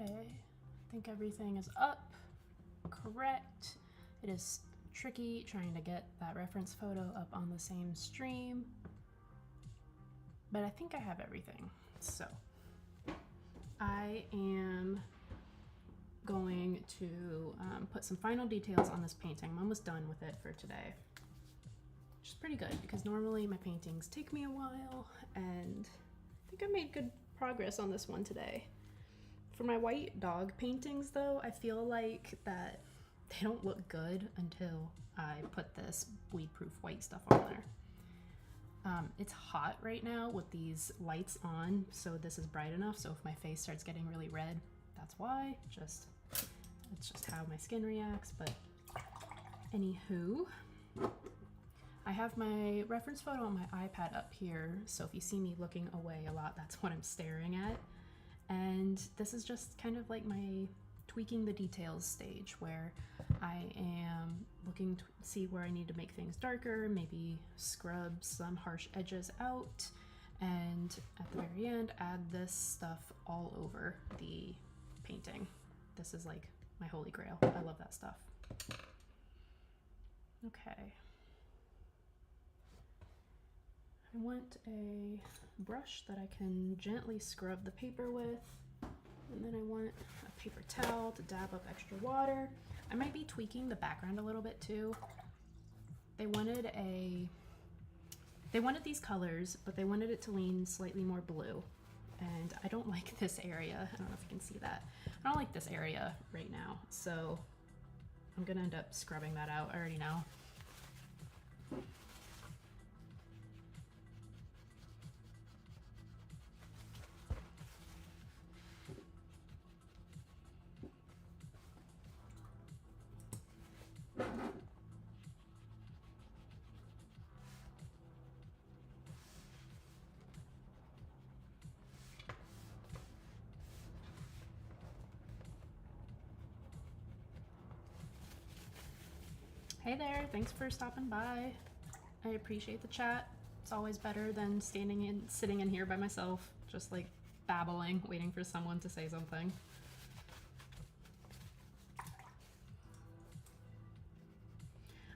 Okay, I think everything is up, correct. It is tricky trying to get that reference photo up on the same stream, but I think I have everything. So I am going to put some final details on this painting. I'm almost done with it for today, which is pretty good because normally my paintings take me a while, and I think I made good progress on this one today. For my white dog paintings though, I feel like that they don't look good until I put this bleed-proof white stuff on there. It's hot right now with these lights on, so this is bright enough, so if my face starts getting really red, that's why. It's just how my skin reacts. But anywho, I have my reference photo on my iPad up here, so if you see me looking away a lot, that's what I'm staring at. And this is just kind of like my tweaking the details stage, where I am looking to see where I need to make things darker, maybe scrub some harsh edges out, and at the very end add this stuff all over the painting. This is like my holy grail. I love that stuff. Okay. I want a brush that I can gently scrub the paper with, and then I want a paper towel to dab up extra water. I might be tweaking the background a little bit too. They wanted these colors, but they wanted it to lean slightly more blue, and I don't like this area. I don't know if you can see that. I don't like this area right now, so I'm gonna end up scrubbing that out. I already know. Hey there, thanks for stopping by. I appreciate the chat. It's always better than sitting in here by myself, just like babbling, waiting for someone to say something.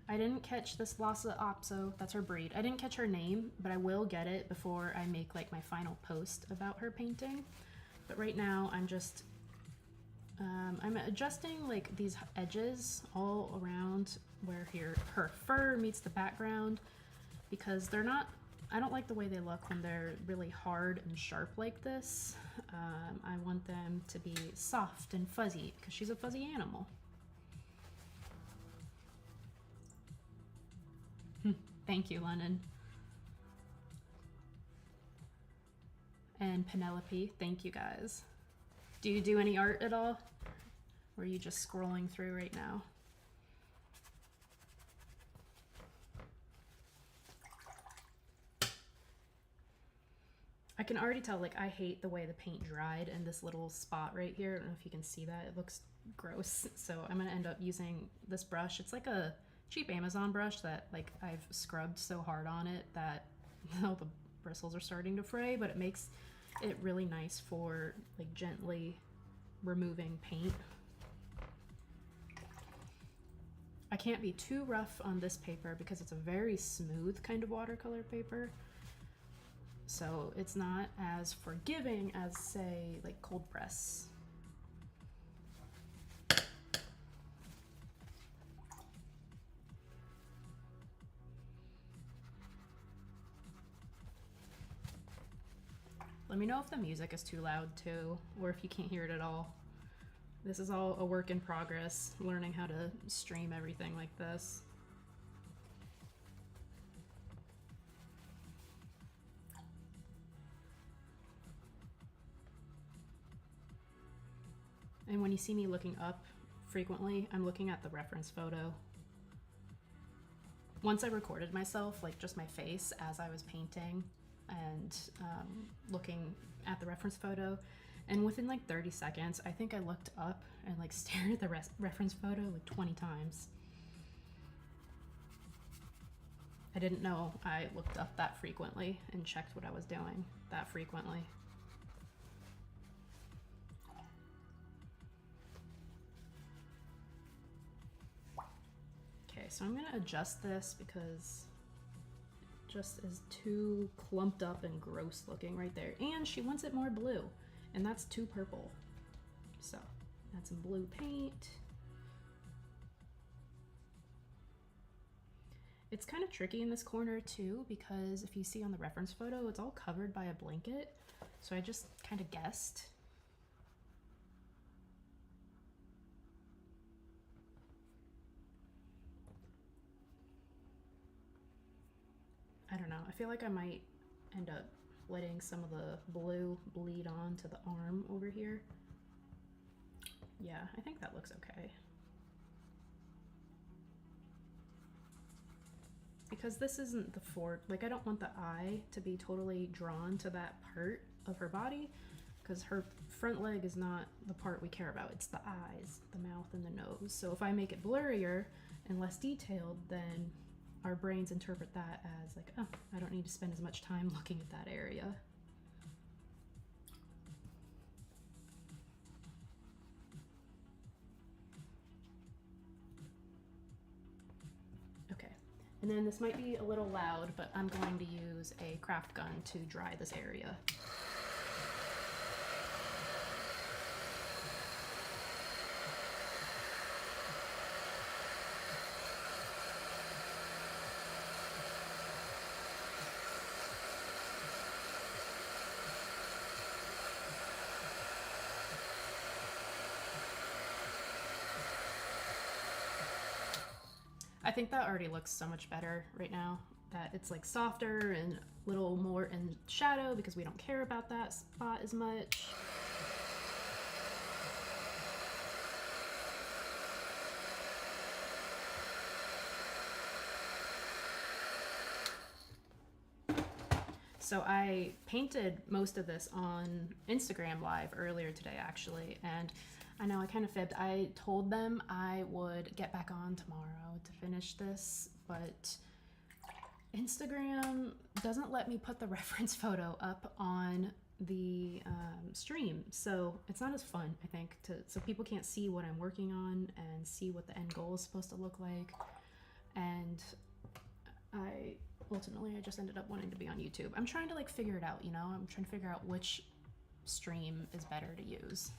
I didn't catch this Lhasa apso, that's her breed. I didn't catch her name, but I will get it before I make like my final post about her painting. But right now I'm just I'm adjusting like these edges all around where her fur meets the background, because they're not, I don't like the way they look when they're really hard and sharp like this. I want them to be soft and fuzzy because she's a fuzzy animal. Thank you, Lennon. And Penelope, thank you guys. Do you do any art at all? Or are you just scrolling through right now? I can already tell, like, I hate the way the paint dried in this little spot right here. I don't know if you can see that. It looks gross. So I'm gonna end up using this brush. It's like a cheap Amazon brush that like I've scrubbed so hard on it that all the bristles are starting to fray, but it makes it really nice for like gently removing paint. I can't be too rough on this paper because it's a very smooth kind of watercolor paper. So it's not as forgiving as, say, like cold press. Let me know if the music is too loud too, or if you can't hear it at all. This is all a work in progress, learning how to stream everything like this. And when you see me looking up frequently, I'm looking at the reference photo. Once I recorded myself, like just my face as I was painting and looking at the reference photo, and within like 30 seconds, I think I looked up and like stared at the reference photo like 20 times. I didn't know I looked up that frequently and checked what I was doing that frequently. Okay, so I'm gonna adjust this because it just is too clumped up and gross looking right there. And she wants it more blue, and that's too purple. So add some blue paint. It's kind of tricky in this corner too, because if you see on the reference photo, it's all covered by a blanket. So I just kind of guessed. I don't know, I feel like I might end up letting some of the blue bleed on to the arm over here. Yeah, I think that looks okay. Because this isn't the fort, like I don't want the eye to be totally drawn to that part of her body, because her front leg is not the part we care about, it's the eyes, the mouth, and the nose. So if I make it blurrier and less detailed, then our brains interpret that as like, oh, I don't need to spend as much time looking at that area. Okay, and then this might be a little loud, but I'm going to use a craft gun to dry this area. I think that already looks so much better right now, that it's like softer and a little more in shadow because we don't care about that spot as much. So I painted most of this on Instagram Live earlier today, actually, and I know I kind of fibbed. I told them I would get back on tomorrow to finish this, but Instagram doesn't let me put the reference photo up on the stream, so it's not as fun, I think, so people can't see what I'm working on and see what the end goal is supposed to look like. And ultimately I just ended up wanting to be on YouTube. I'm trying to like figure it out, you know? I'm trying to figure out which stream is better to use.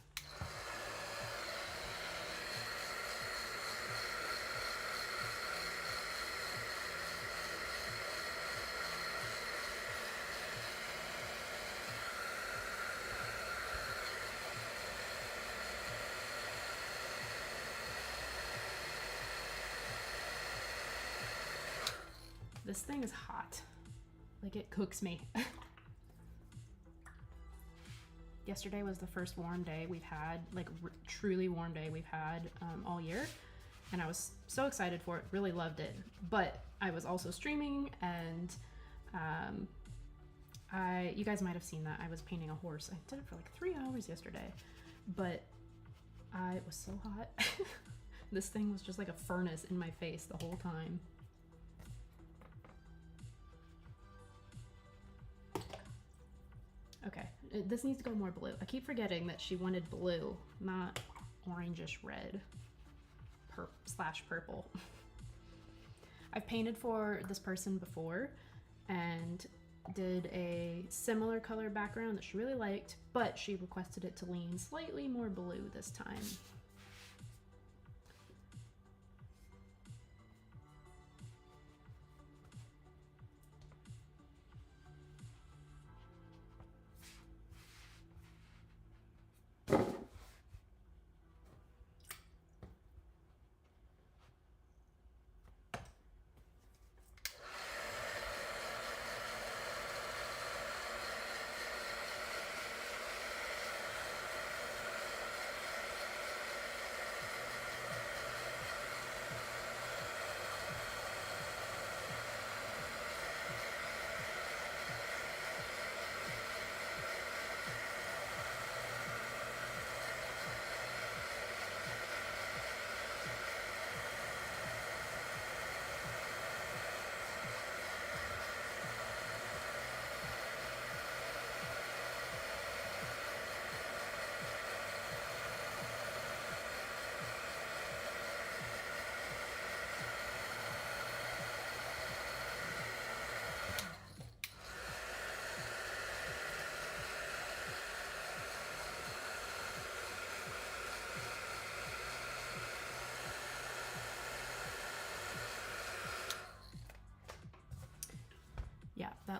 This thing is hot. Like, it cooks me. Yesterday was the first warm day we've had, like truly warm day we've had all year. And I was so excited for it, really loved it. But I was also streaming, and you guys might have seen that. I was painting a horse. I did it for like 3 hours yesterday, but it was so hot. This thing was just like a furnace in my face the whole time. Okay, this needs to go more blue. I keep forgetting that she wanted blue, not orangish red slash purple. I've painted for this person before and did a similar color background that she really liked, but she requested it to lean slightly more blue this time.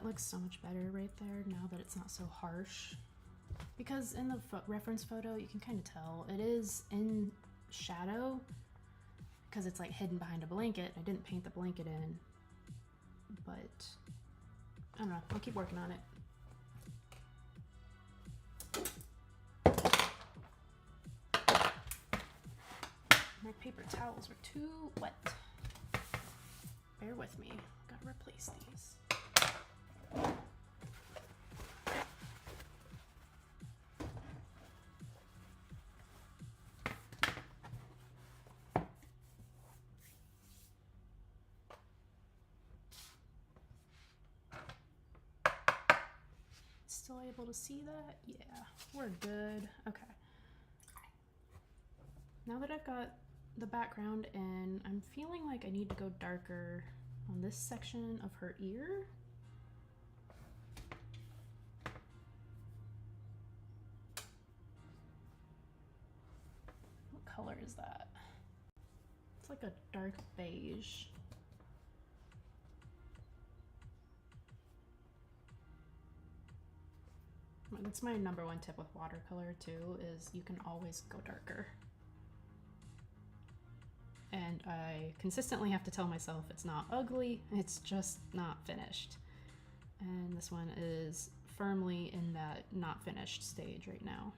looks so much better right there now that it's not so harsh. Because in the reference photo, you can kind of tell it is in shadow because it's like hidden behind a blanket. I didn't paint the blanket in, but I don't know. I'll keep working on it. My paper towels are too wet. Bear with me. Gotta replace these. Still able to see that? Yeah, we're good. Okay. Now that I've got the background in, I'm feeling like I need to go darker on this section of her ear. What color is that? It's like a dark beige. That's my #1 tip with watercolor too, is you can always go darker. And I consistently have to tell myself it's not ugly, it's just not finished. And this one is firmly in that not finished stage right now.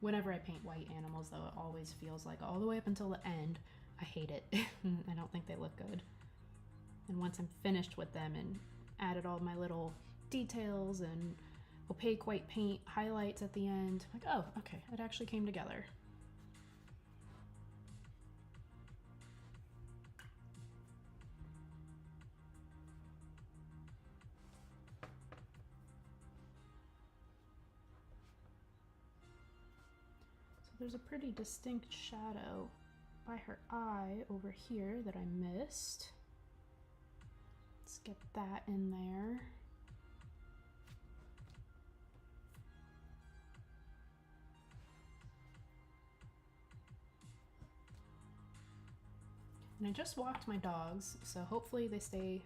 Whenever I paint white animals though, it always feels like all the way up until the end, I hate it. I don't think they look good. And once I'm finished with them and added all my little details and opaque white paint highlights at the end, I'm like, oh, okay, it actually came together. So there's a pretty distinct shadow by her eye over here that I missed. Let's get that in there. And I just walked my dogs, so hopefully they stay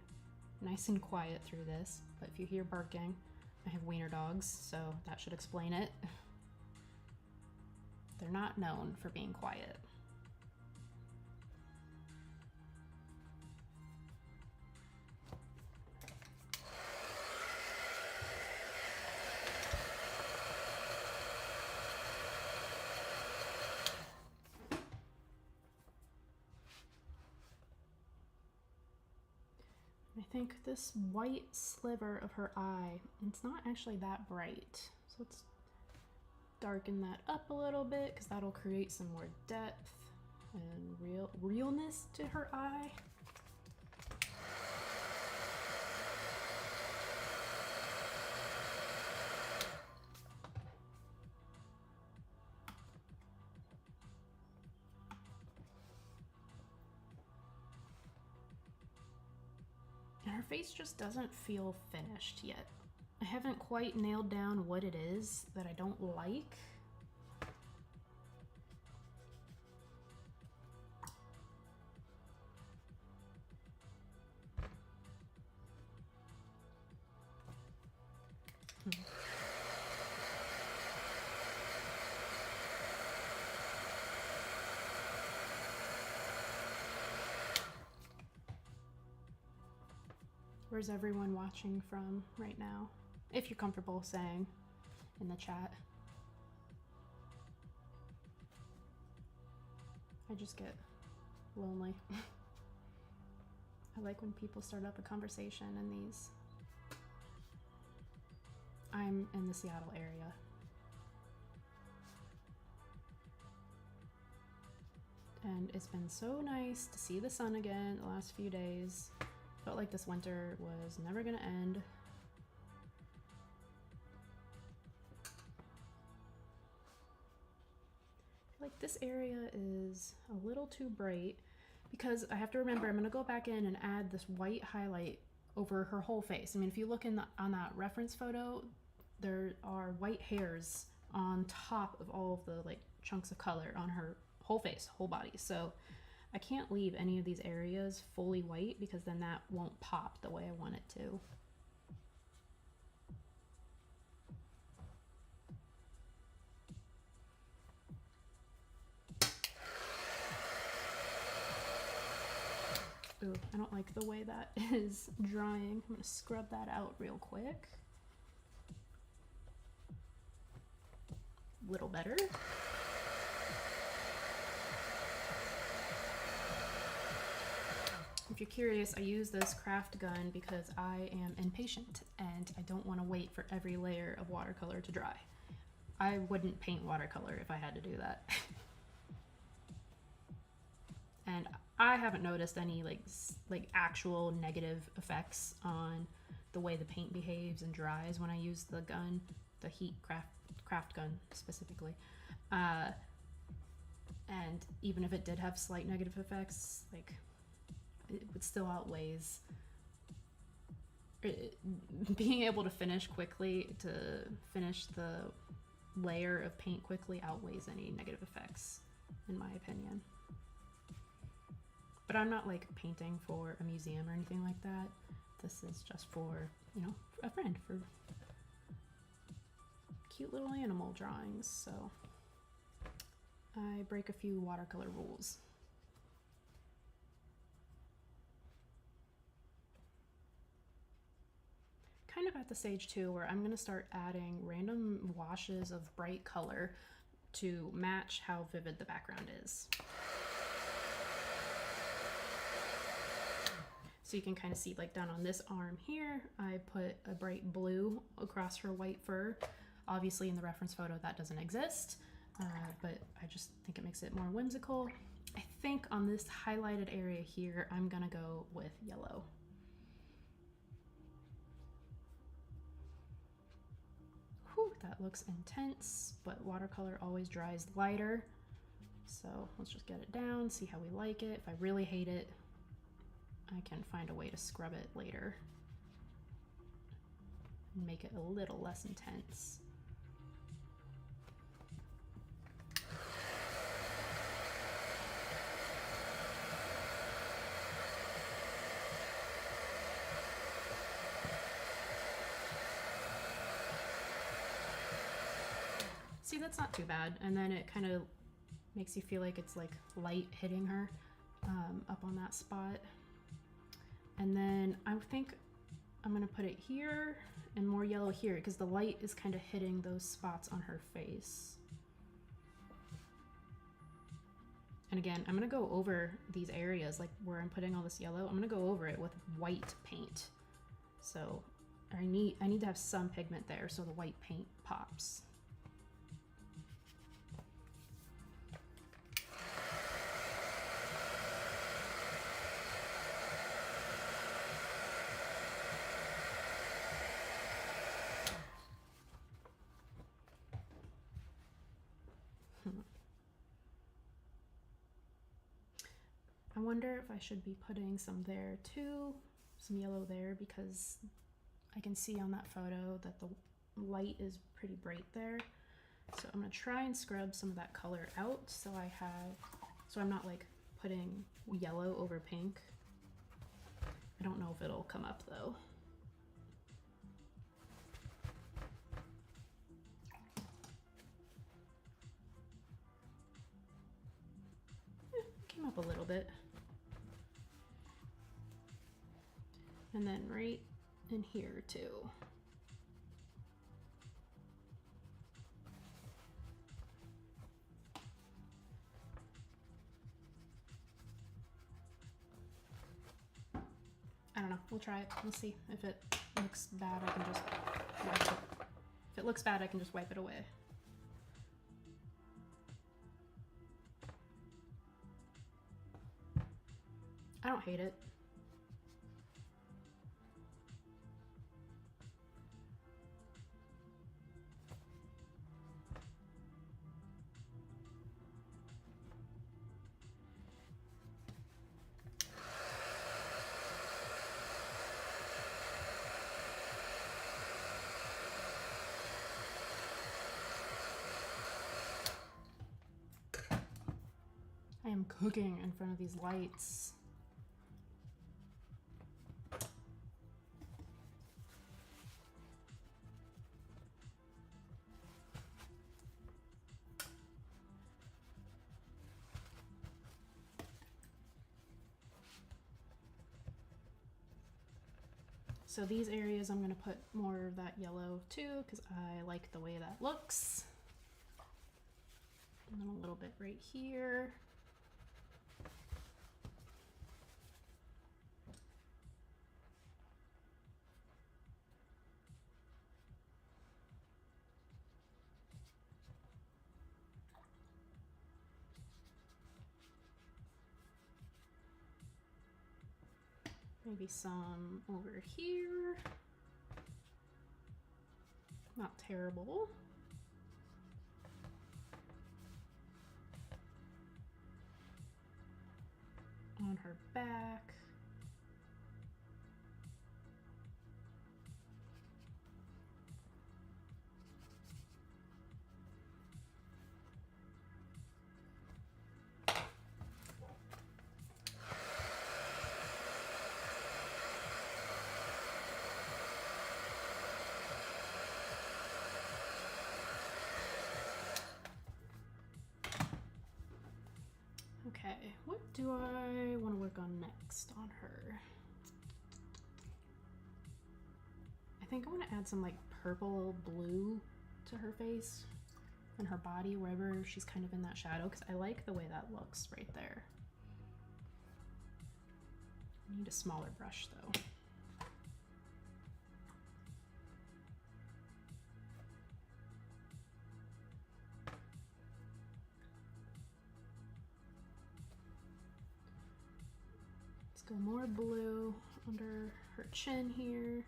nice and quiet through this. But if you hear barking, I have wiener dogs, so that should explain it. They're not known for being quiet. I think this white sliver of her eye, it's not actually that bright. So let's darken that up a little bit because that'll create some more depth and realness to her eye. And her face just doesn't feel finished yet. I haven't quite nailed down what it is that I don't like. Where's everyone watching from right now? If you're comfortable saying in the chat. I just get lonely. I like when people start up a conversation in these. I'm in the Seattle area. And it's been so nice to see the sun again the last few days. Felt like this winter was never gonna end. Like this area is a little too bright because I have to remember I'm gonna go back in and add this white highlight over her whole face. I mean, if you look on that reference photo, there are white hairs on top of all of the like chunks of color on her whole face, whole body. So I can't leave any of these areas fully white because then that won't pop the way I want it to. Ooh, I don't like the way that is drying. I'm gonna scrub that out real quick. Little better. If you're curious, I use this craft gun because I am impatient and I don't want to wait for every layer of watercolor to dry. I wouldn't paint watercolor if I had to do that. And I haven't noticed any like actual negative effects on the way the paint behaves and dries when I use the gun, the heat craft gun specifically. And even if it did have slight negative effects, like it would still outweighs being able to finish quickly, to finish the layer of paint quickly outweighs any negative effects, in my opinion. But I'm not like painting for a museum or anything like that. This is just for, you know, a friend, for cute little animal drawings. So I break a few watercolor rules. Kind of at the stage too where I'm gonna start adding random washes of bright color to match how vivid the background is. So you can kind of see, like down on this arm here, I put a bright blue across her white fur. Obviously in the reference photo that doesn't exist, but I just think it makes it more whimsical. I think on this highlighted area here, I'm gonna go with yellow. Whew, that looks intense, but watercolor always dries lighter. So let's just get it down, see how we like it. If I really hate it, I can find a way to scrub it later and make it a little less intense. See, that's not too bad. And then it kind of makes you feel like it's like light hitting her up on that spot. And then I think I'm gonna put it here and more yellow here because the light is kind of hitting those spots on her face. And again, I'm gonna go over these areas, like where I'm putting all this yellow, I'm gonna go over it with white paint. So I need to have some pigment there so the white paint pops. I wonder if I should be putting some there too, some yellow there, because I can see on that photo that the light is pretty bright there. So I'm gonna try and scrub some of that color out so I'm not like putting yellow over pink. I don't know if it'll come up though. Came up a little bit. And then right in here too. I don't know, we'll try it, we'll see. If it looks bad, I can just wipe it. If it looks bad, I can just wipe it away. I don't hate it. I am cooking in front of these lights. So these areas I'm going to put more of that yellow too because I like the way that looks. And then a little bit right here. Maybe some over here. Not terrible. On her back. Okay, what do I want to work on next on her? I think I want to add some like purple blue to her face and her body, wherever she's kind of in that shadow, because I like the way that looks right there. I need a smaller brush though. Go more blue under her chin here.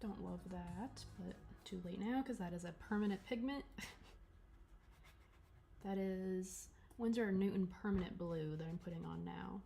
Don't love that, but too late now because that is a permanent pigment. That is Winsor & Newton permanent blue that I'm putting on now.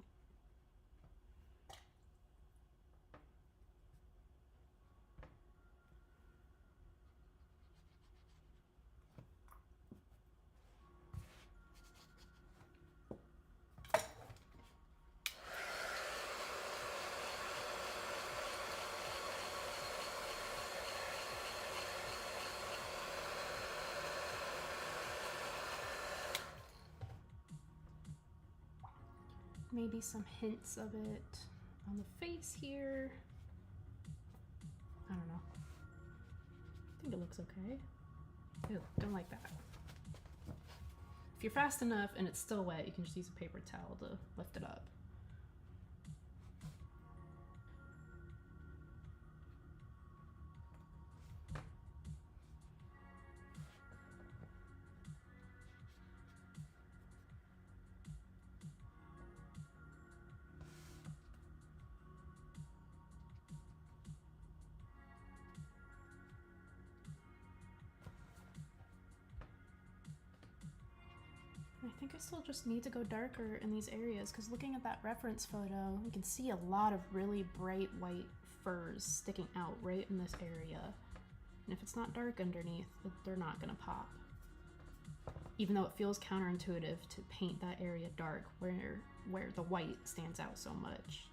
Maybe some hints of it on the face here. I don't know. I think it looks okay. Ew, don't like that. If you're fast enough and it's still wet, you can just use a paper towel to lift it up. I think I still just need to go darker in these areas because looking at that reference photo, you can see a lot of really bright white furs sticking out right in this area. And if it's not dark underneath, they're not gonna pop. Even though it feels counterintuitive to paint that area dark where the white stands out so much.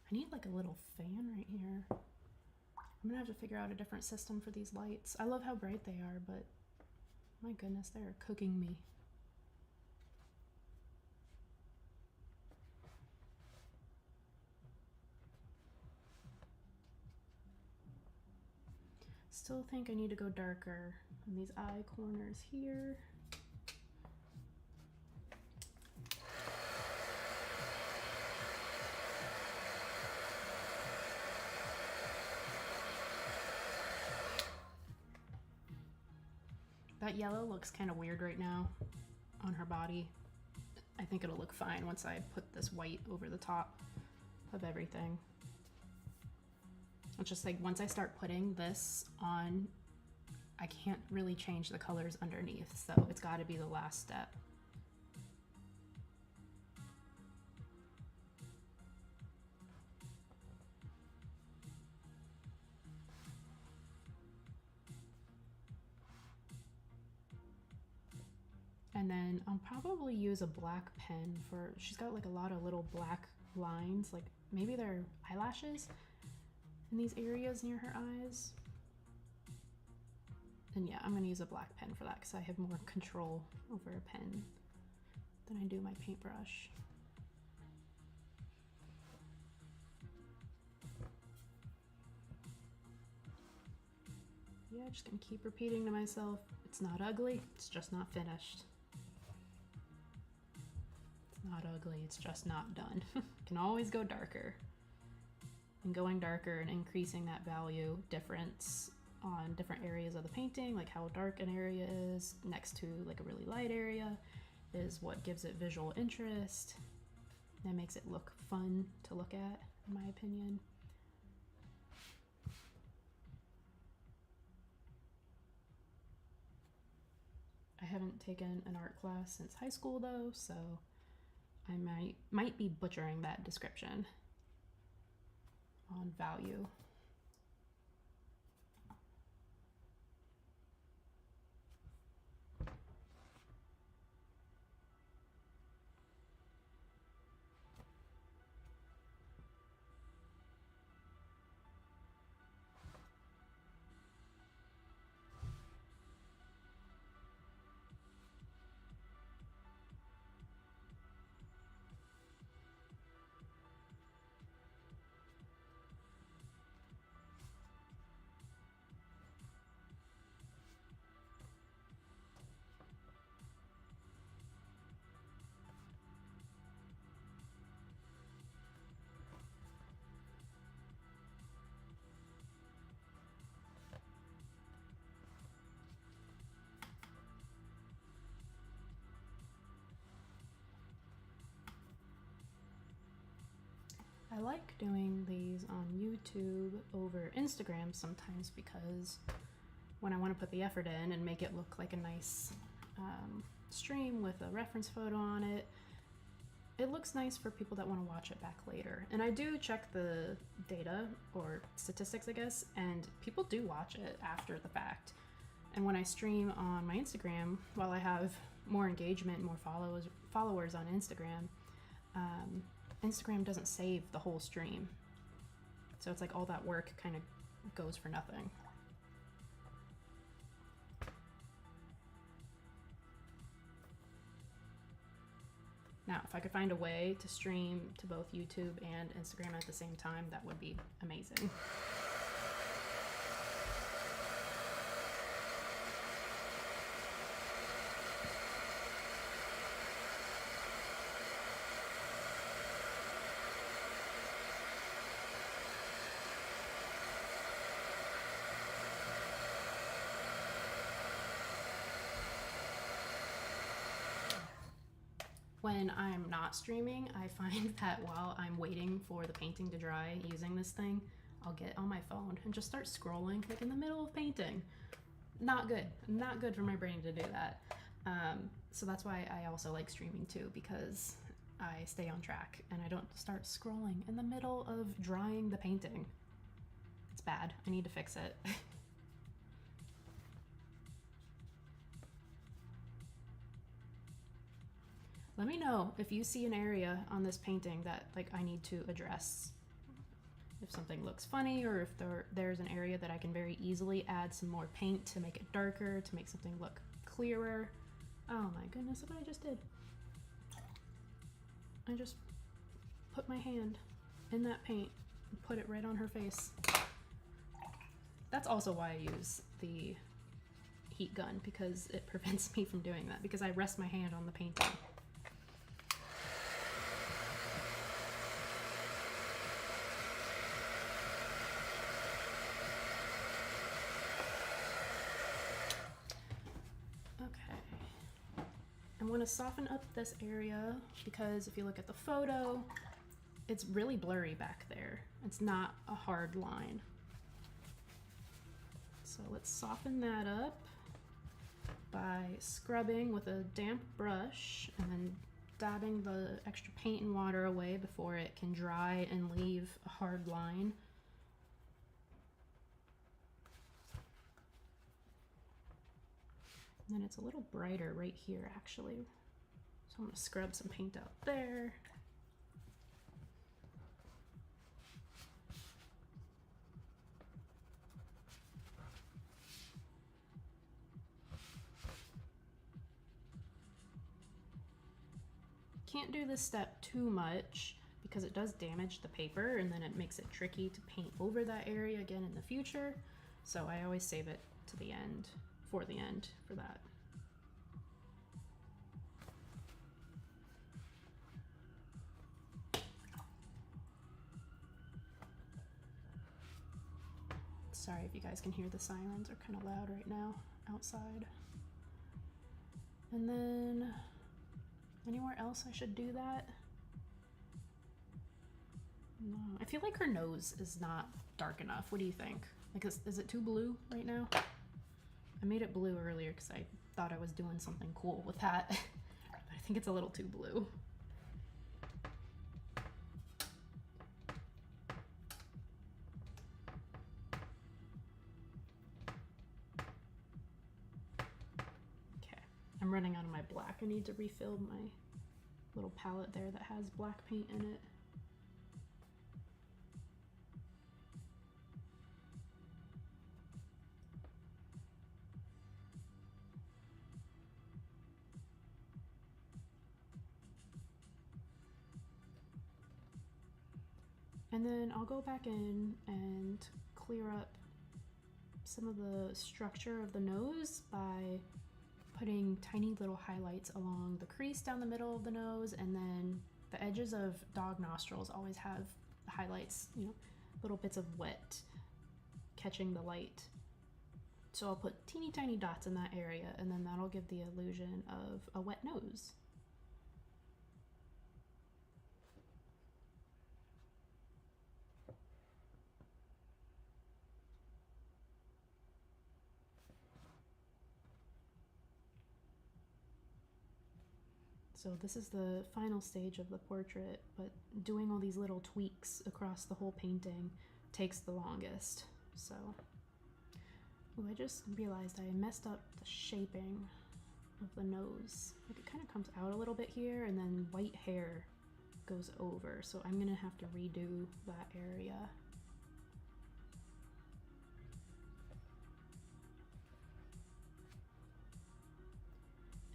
I need like a little fan right here. I'm gonna have to figure out a different system for these lights. I love how bright they are, but my goodness, they are cooking me. Still think I need to go darker on these eye corners here. That yellow looks kind of weird right now on her body. I think it'll look fine once I put this white over the top of everything. It's just like once I start putting this on, I can't really change the colors underneath, so it's got to be the last step. And then I'll probably use a black pen for, she's got like a lot of little black lines, like maybe they're eyelashes in these areas near her eyes. And yeah, I'm gonna use a black pen for that because I have more control over a pen than I do my paintbrush. Yeah, just gonna keep repeating to myself, it's not ugly, it's just not finished. It's not ugly, it's just not done. Can always go darker. And going darker and increasing that value difference on different areas of the painting, like how dark an area is next to like a really light area, is what gives it visual interest. That makes it look fun to look at, in my opinion. I haven't taken an art class since high school though, so I might be butchering that description on value. I like doing these on YouTube over Instagram sometimes because when I want to put the effort in and make it look like a nice stream with a reference photo on it, it looks nice for people that want to watch it back later. And I do check the data or statistics, I guess, and people do watch it after the fact. And when I stream on my Instagram, while I have more engagement, more followers on Instagram, Instagram doesn't save the whole stream. So it's like all that work kind of goes for nothing. Now, if I could find a way to stream to both YouTube and Instagram at the same time, that would be amazing. When I'm not streaming, I find that while I'm waiting for the painting to dry using this thing, I'll get on my phone and just start scrolling like in the middle of painting. Not good. Not good for my brain to do that. So that's why I also like streaming too, because I stay on track and I don't start scrolling in the middle of drying the painting. It's bad. I need to fix it. Let me know if you see an area on this painting that like I need to address. If something looks funny, or if there's an area that I can very easily add some more paint to make it darker, to make something look clearer. Oh my goodness, look what I just did. I just put my hand in that paint and put it right on her face. That's also why I use the heat gun, because it prevents me from doing that, because I rest my hand on the painting. I want to soften up this area because if you look at the photo, it's really blurry back there. It's not a hard line. So let's soften that up by scrubbing with a damp brush and then dabbing the extra paint and water away before it can dry and leave a hard line. And then it's a little brighter right here actually. So I'm going to scrub some paint out there. Can't do this step too much because it does damage the paper and then it makes it tricky to paint over that area again in the future. So I always save it to the end, for that. Sorry if you guys can hear the sirens, are kind of loud right now outside. And then anywhere else I should do that? No, I feel like her nose is not dark enough. What do you think? Like, is it too blue right now? I made it blue earlier because I thought I was doing something cool with that. But I think it's a little too blue. Okay, I'm running out of my black. I need to refill my little palette there that has black paint in it. And then I'll go back in and clear up some of the structure of the nose by putting tiny little highlights along the crease down the middle of the nose, and then the edges of dog nostrils always have highlights, you know, little bits of wet catching the light. So I'll put teeny tiny dots in that area, and then that'll give the illusion of a wet nose. So this is the final stage of the portrait, but doing all these little tweaks across the whole painting takes the longest. So, ooh, I just realized I messed up the shaping of the nose. Like, it kind of comes out a little bit here and then white hair goes over. So I'm gonna have to redo that area.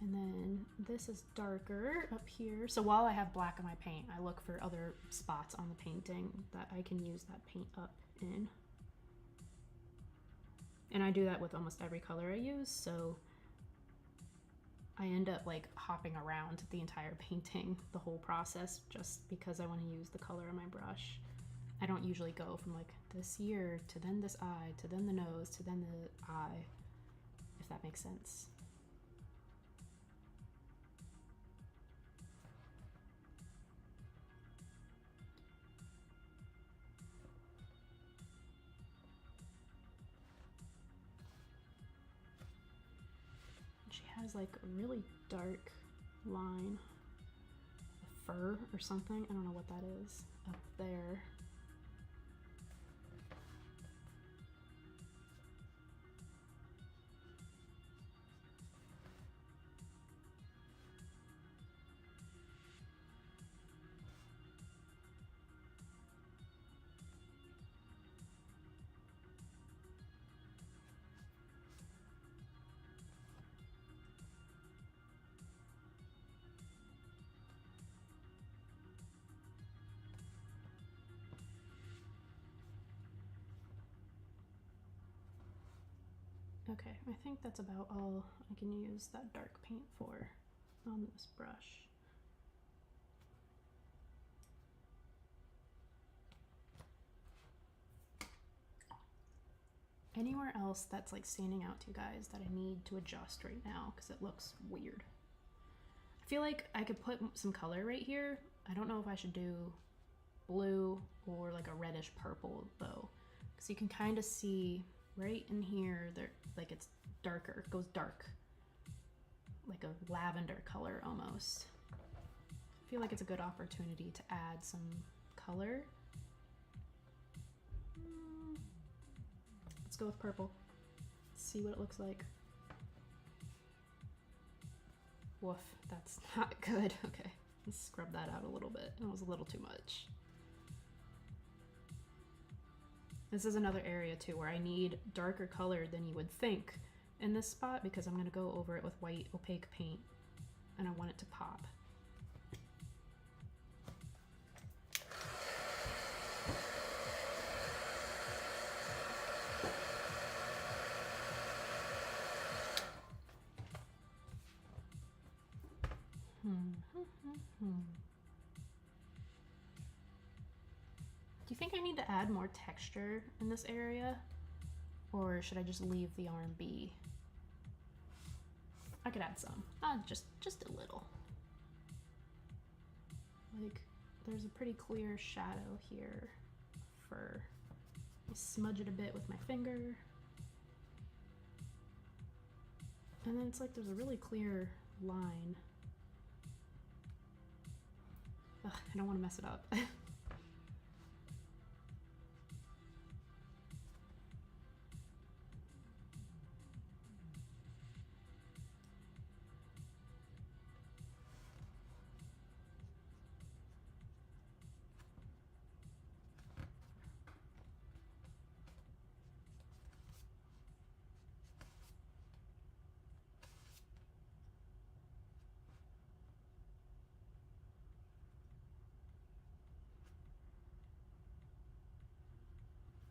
And then this is darker up here. So while I have black on my paint, I look for other spots on the painting that I can use that paint up in. And I do that with almost every color I use, so I end up like hopping around the entire painting, the whole process, just because I want to use the color on my brush. I don't usually go from like this ear to then this eye to then the nose to then the eye, if that makes sense. She has like a really dark line, a fur or something, I don't know what that is, up there. Okay, I think that's about all I can use that dark paint for on this brush. Anywhere else that's like standing out to you guys that I need to adjust right now because it looks weird? I feel like I could put some color right here. I don't know if I should do blue or like a reddish purple though, because you can kind of see right in here, there, like it's darker, it goes dark, like a lavender color almost. I feel like it's a good opportunity to add some color. Let's go with purple. See what it looks like. Woof, that's not good. Okay, let's scrub that out a little bit. That was a little too much. This is another area too where I need darker color than you would think in this spot because I'm gonna go over it with white opaque paint and I want it to pop. Do you think I need to add more texture in this area? Or should I just leave the R&B? I could add some, just a little. Like, there's a pretty clear shadow here for, I smudge it a bit with my finger. And then it's like there's a really clear line. Ugh, I don't want to mess it up.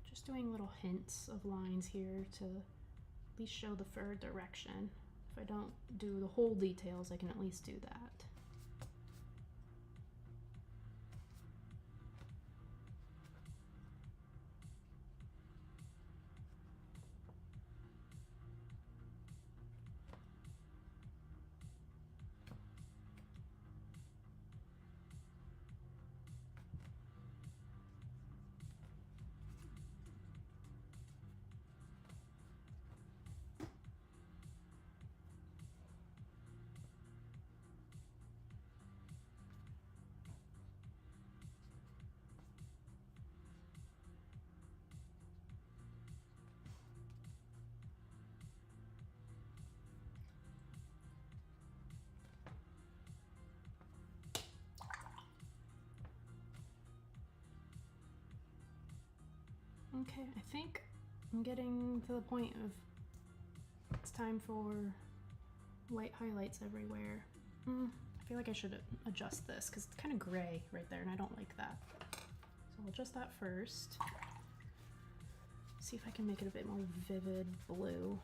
Just doing little hints of lines here to at least show the fur direction. If I don't do the whole details, I can at least do that. Okay, I think I'm getting to the point of it's time for white highlights everywhere. I feel like I should adjust this because it's kind of gray right there and I don't like that. So I'll adjust that first. See if I can make it a bit more vivid blue.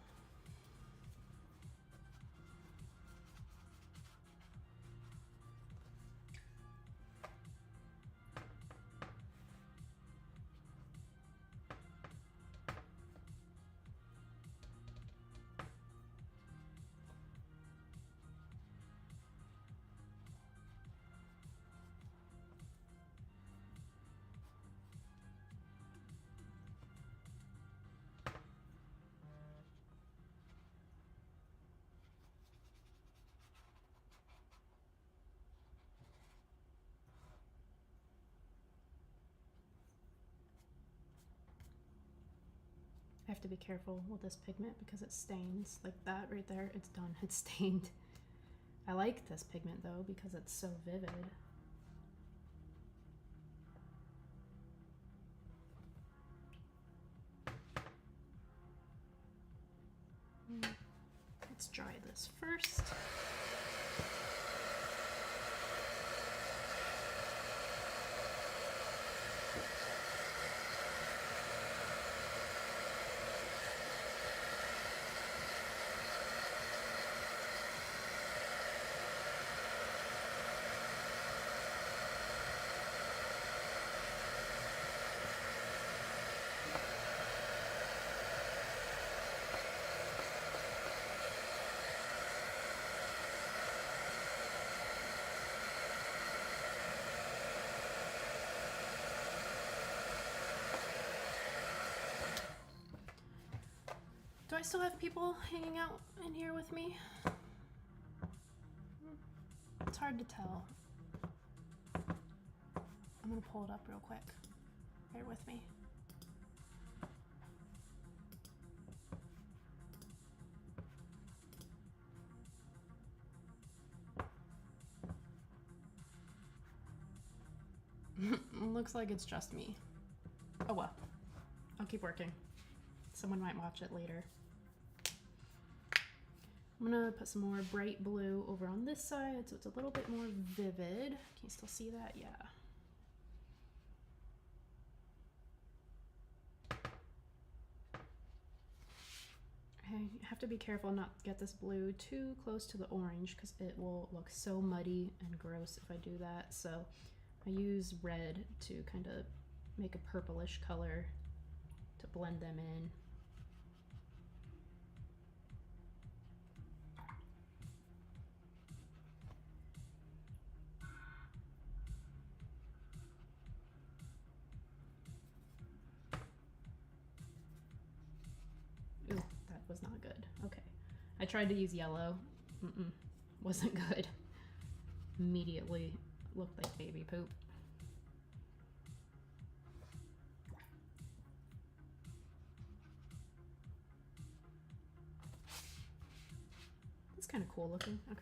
I have to be careful with this pigment because it stains. Like that right there, it's done, it's stained. I like this pigment though because it's so vivid. Let's dry this first. still have people hanging out in here with me? It's hard to tell. I'm gonna pull it up real quick. Bear with me. Looks like it's just me. Oh well, I'll keep working. Someone might watch it later. I'm gonna put some more bright blue over on this side so it's a little bit more vivid. Can you still see that? Yeah. I have to be careful not to get this blue too close to the orange because it will look so muddy and gross if I do that. So I use red to kind of make a purplish color to blend them in. Ooh, that was not good. Okay. I tried to use yellow. Wasn't good. Immediately looked like baby poop. It's kind of cool looking. Okay.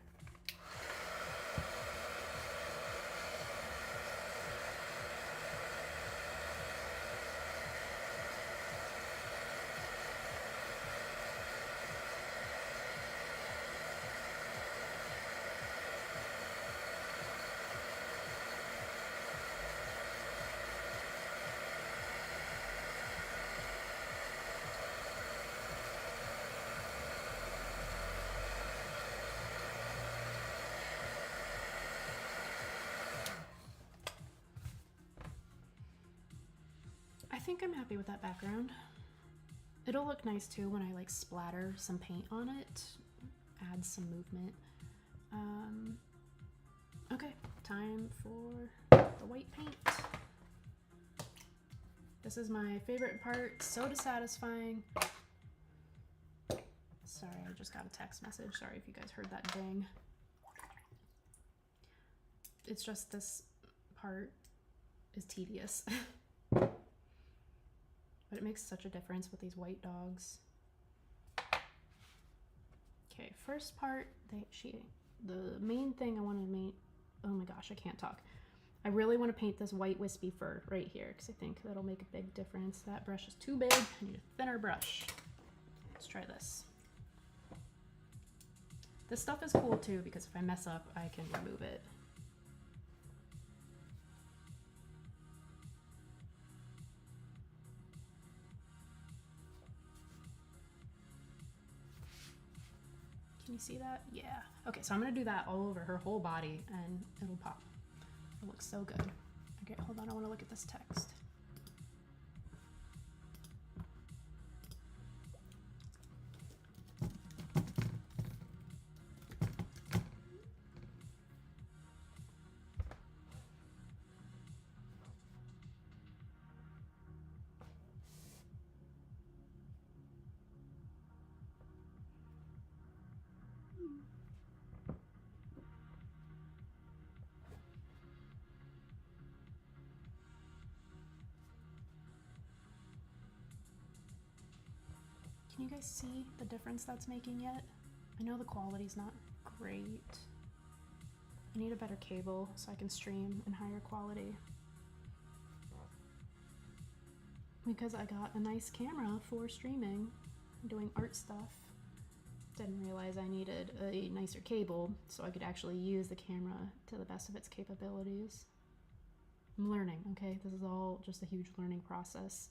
I think I'm happy with that background. It'll look nice too when I like splatter some paint on it, add some movement. Okay, time for the white paint. This is my favorite part, so dissatisfying. Sorry, I just got a text message. Sorry if you guys heard that ding. It's just this part is tedious. But it makes such a difference with these white dogs. Okay, first part, the main thing I want to make, oh my gosh, I can't talk. I really want to paint this white wispy fur right here because I think that'll make a big difference. That brush is too big, I need a thinner brush. Let's try this. This stuff is cool too because if I mess up, I can remove it. Can you see that? Yeah. Okay, so I'm gonna do that all over her whole body and it'll pop. It looks so good. Okay, hold on, I wanna look at this text. Can you guys see the difference that's making yet? I know the quality's not great. I need a better cable so I can stream in higher quality. Because I got a nice camera for streaming, doing art stuff. Didn't realize I needed a nicer cable so I could actually use the camera to the best of its capabilities. I'm learning, okay? This is all just a huge learning process.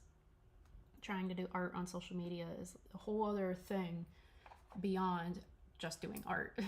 Trying to do art on social media is a whole other thing beyond just doing art.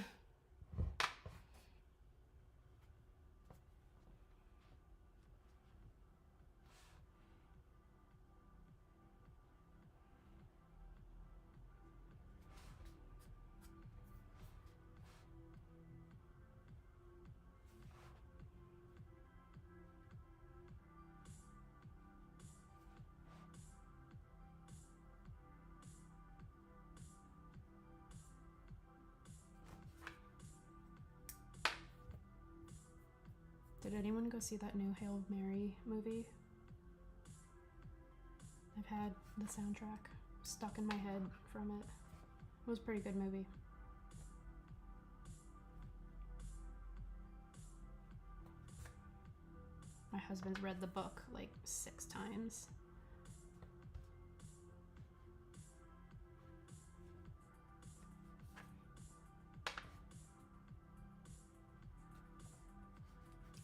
Did anyone go see that new Hail Mary movie? I've had the soundtrack stuck in my head from it. It was a pretty good movie. My husband's read the book like 6 times.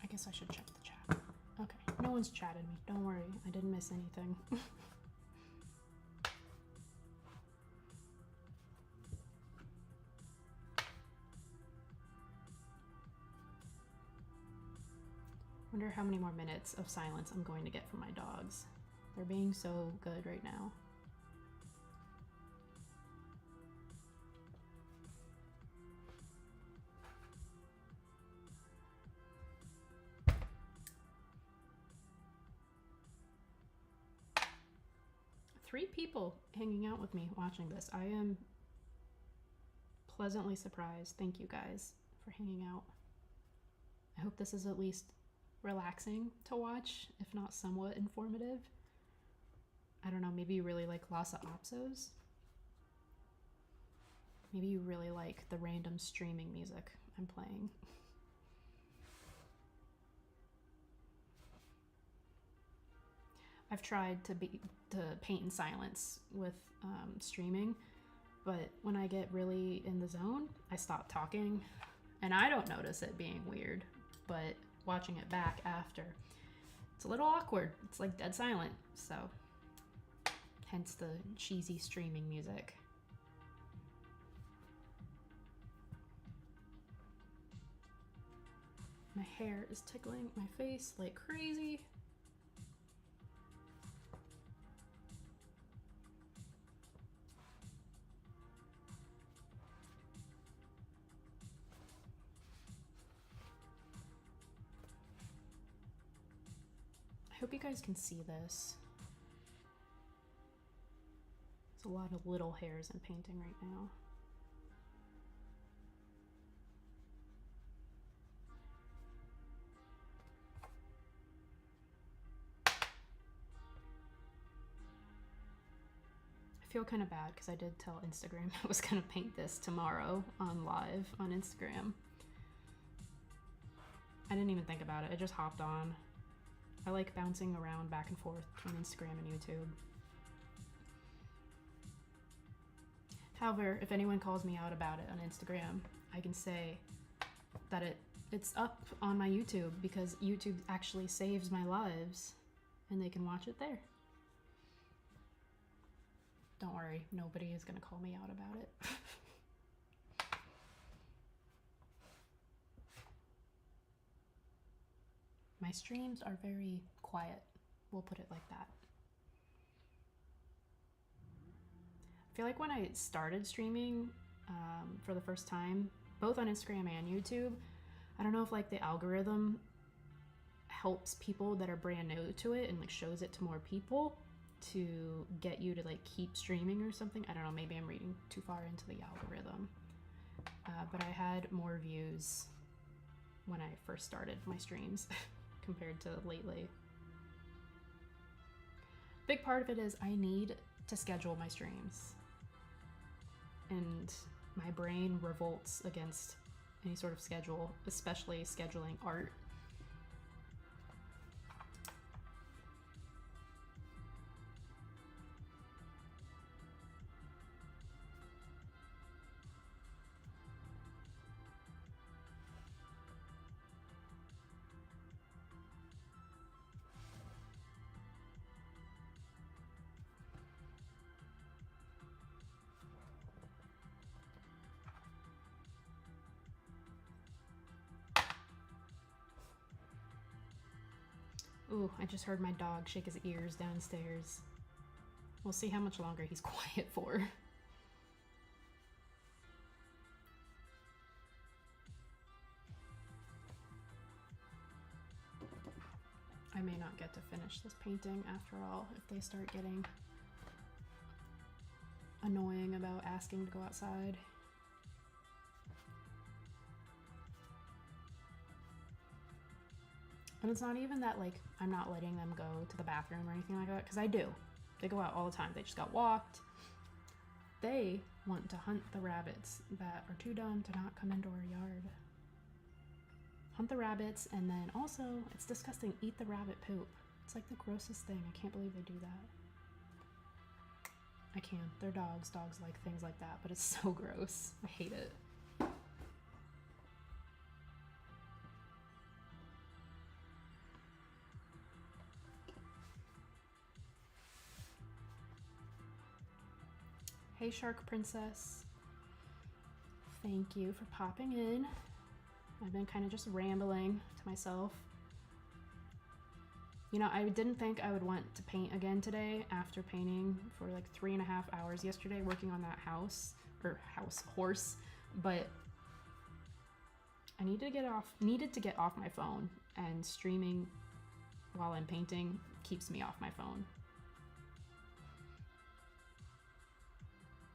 I guess I should check the chat. Okay, no one's chatted me. Don't worry, I didn't miss anything. Wonder how many more minutes of silence I'm going to get from my dogs. They're being so good right now. Three people hanging out with me watching this. I am pleasantly surprised. Thank you guys for hanging out. I hope this is at least relaxing to watch, if not somewhat informative. I don't know, maybe you really like Lhasa apsos. Maybe you really like the random streaming music I'm playing. I've tried to paint in silence with streaming, but when I get really in the zone, I stop talking, and I don't notice it being weird, but watching it back after, it's a little awkward. It's like dead silent, so hence the cheesy streaming music. My hair is tickling my face like crazy. I hope you guys can see this. There's a lot of little hairs I'm painting right now. I feel kind of bad because I did tell Instagram I was going to paint this tomorrow on live on Instagram. I didn't even think about it. I just hopped on. I like bouncing around back and forth between Instagram and YouTube. However, if anyone calls me out about it on Instagram, I can say that it's up on my YouTube because YouTube actually saves my lives and they can watch it there. Don't worry, nobody is going to call me out about it. My streams are very quiet, we'll put it like that. I feel like when I started streaming for the first time, both on Instagram and YouTube, I don't know if like the algorithm helps people that are brand new to it and like shows it to more people to get you to like keep streaming or something. I don't know, maybe I'm reading too far into the algorithm. But I had more views when I first started my streams compared to lately. Big part of it is I need to schedule my streams. And my brain revolts against any sort of schedule, especially scheduling art. Ooh, I just heard my dog shake his ears downstairs. We'll see how much longer he's quiet for. I may not get to finish this painting after all if they start getting annoying about asking to go outside. And it's not even that like I'm not letting them go to the bathroom or anything like that, because I do. They go out all the time. They just got walked. They want to hunt the rabbits that are too dumb to not come into our yard. Hunt the rabbits, and then also, it's disgusting, eat the rabbit poop. It's like the grossest thing. I can't believe they do that. I can. They're dogs. Dogs like things like that, but it's so gross. I hate it. Hey Shark Princess. Thank you for popping in. I've been kind of just rambling to myself. You know, I didn't think I would want to paint again today after painting for like 3.5 hours yesterday working on that horse, but I needed to get off my phone, and streaming while I'm painting keeps me off my phone.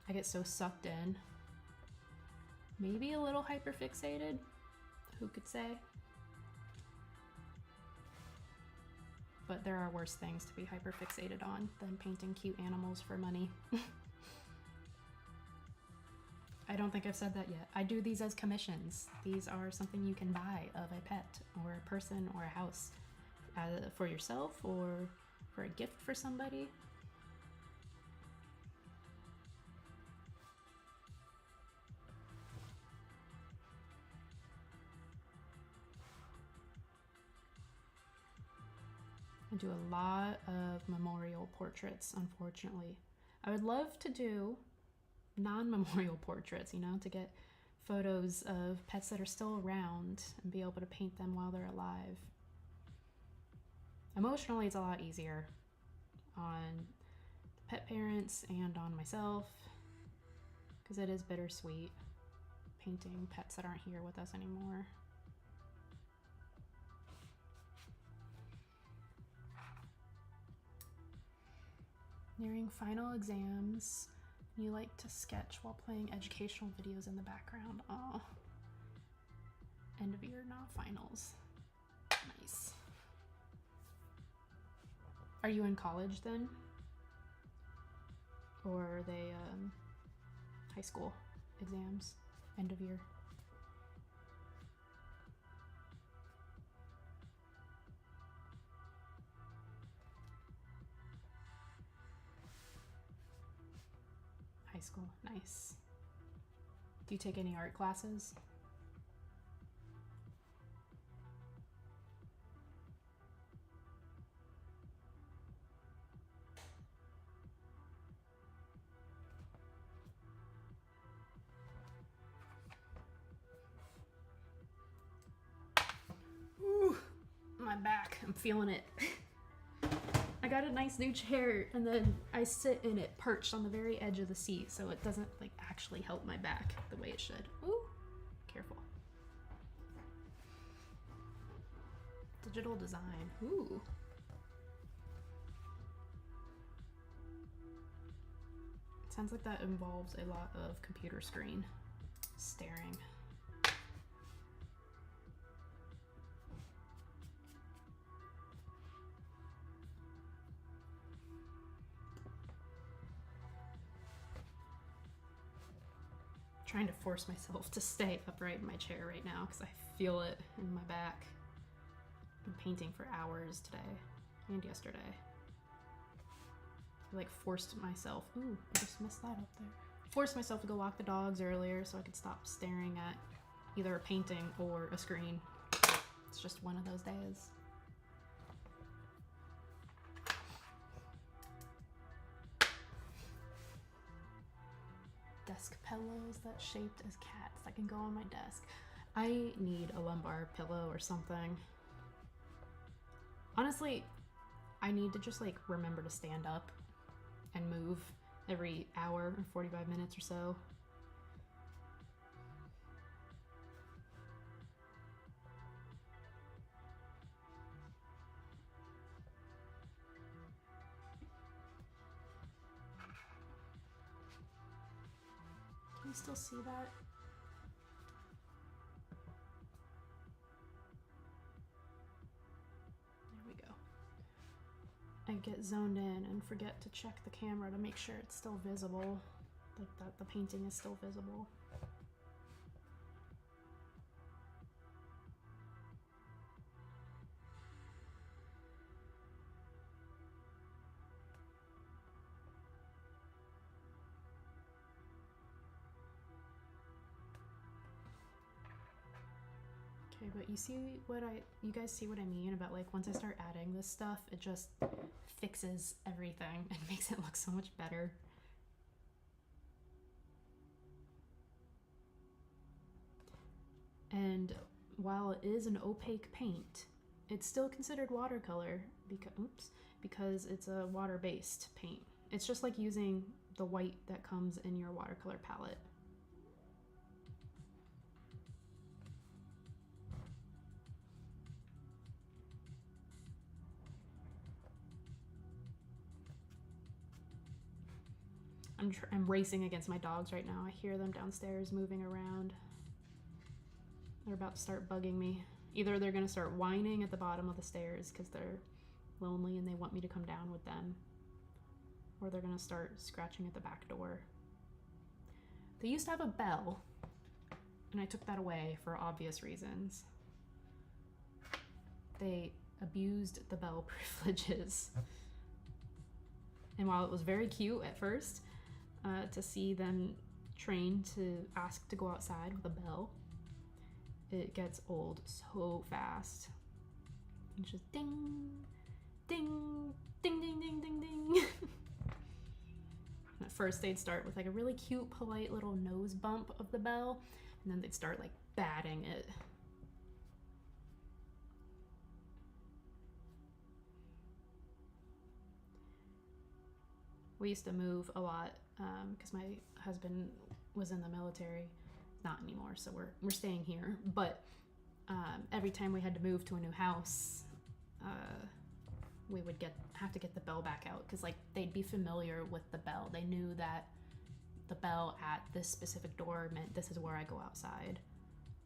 I get so sucked in. Maybe a little hyperfixated, who could say? But there are worse things to be hyperfixated on than painting cute animals for money. I don't think I've said that yet. I do these as commissions. These are something you can buy of a pet or a person or a house for yourself or for a gift for somebody. I do a lot of memorial portraits, unfortunately. I would love to do non-memorial portraits, you know, to get photos of pets that are still around and be able to paint them while they're alive. Emotionally, it's a lot easier on the pet parents and on myself, because it is bittersweet painting pets that aren't here with us anymore. Nearing final exams. You like to sketch while playing educational videos in the background. Aw. End of year, not finals. Nice. Are you in college then? Or are they high school exams? End of year? High school, nice. Do you take any art classes? Ooh, my back, I'm feeling it. I got a nice new chair, and then I sit in it perched on the very edge of the seat, so it doesn't like actually help my back the way it should. Ooh, careful. Digital design, ooh. It sounds like that involves a lot of computer screen staring. Trying to force myself to stay upright in my chair right now because I feel it in my back. I've been painting for hours today and yesterday. I like forced myself, ooh, I just missed that up there. Forced myself to go walk the dogs earlier so I could stop staring at either a painting or a screen. It's just one of those days. Desk pillows that's shaped as cats that can go on my desk. I need a lumbar pillow or something. Honestly, I need to just like remember to stand up and move every hour or 45 minutes or so. Can you still see that? I get zoned in and forget to check the camera to make sure it's still visible, like that the painting is still visible. Okay, but you see what you guys see what I mean about, like, once I start adding this stuff, it just fixes everything and makes it look so much better. And while it is an opaque paint, it's still considered watercolor because it's a water-based paint. It's just like using the white that comes in your watercolor palette. I'm racing against my dogs right now. I hear them downstairs moving around. They're about to start bugging me. Either they're gonna start whining at the bottom of the stairs because they're lonely and they want me to come down with them, or they're gonna start scratching at the back door. They used to have a bell, and I took that away for obvious reasons. They abused the bell privileges. And while it was very cute at first, to see them trained to ask to go outside with a bell, it gets old so fast. It's just ding, ding, ding, ding, ding, ding, ding. At first they'd start with like a really cute, polite little nose bump of the bell, and then they'd start like batting it. We used to move a lot because my husband was in the military. Not anymore, so we're staying here. But every time we had to move to a new house, we would have to get the bell back out because like they'd be familiar with the bell. They knew that the bell at this specific door meant this is where I go outside.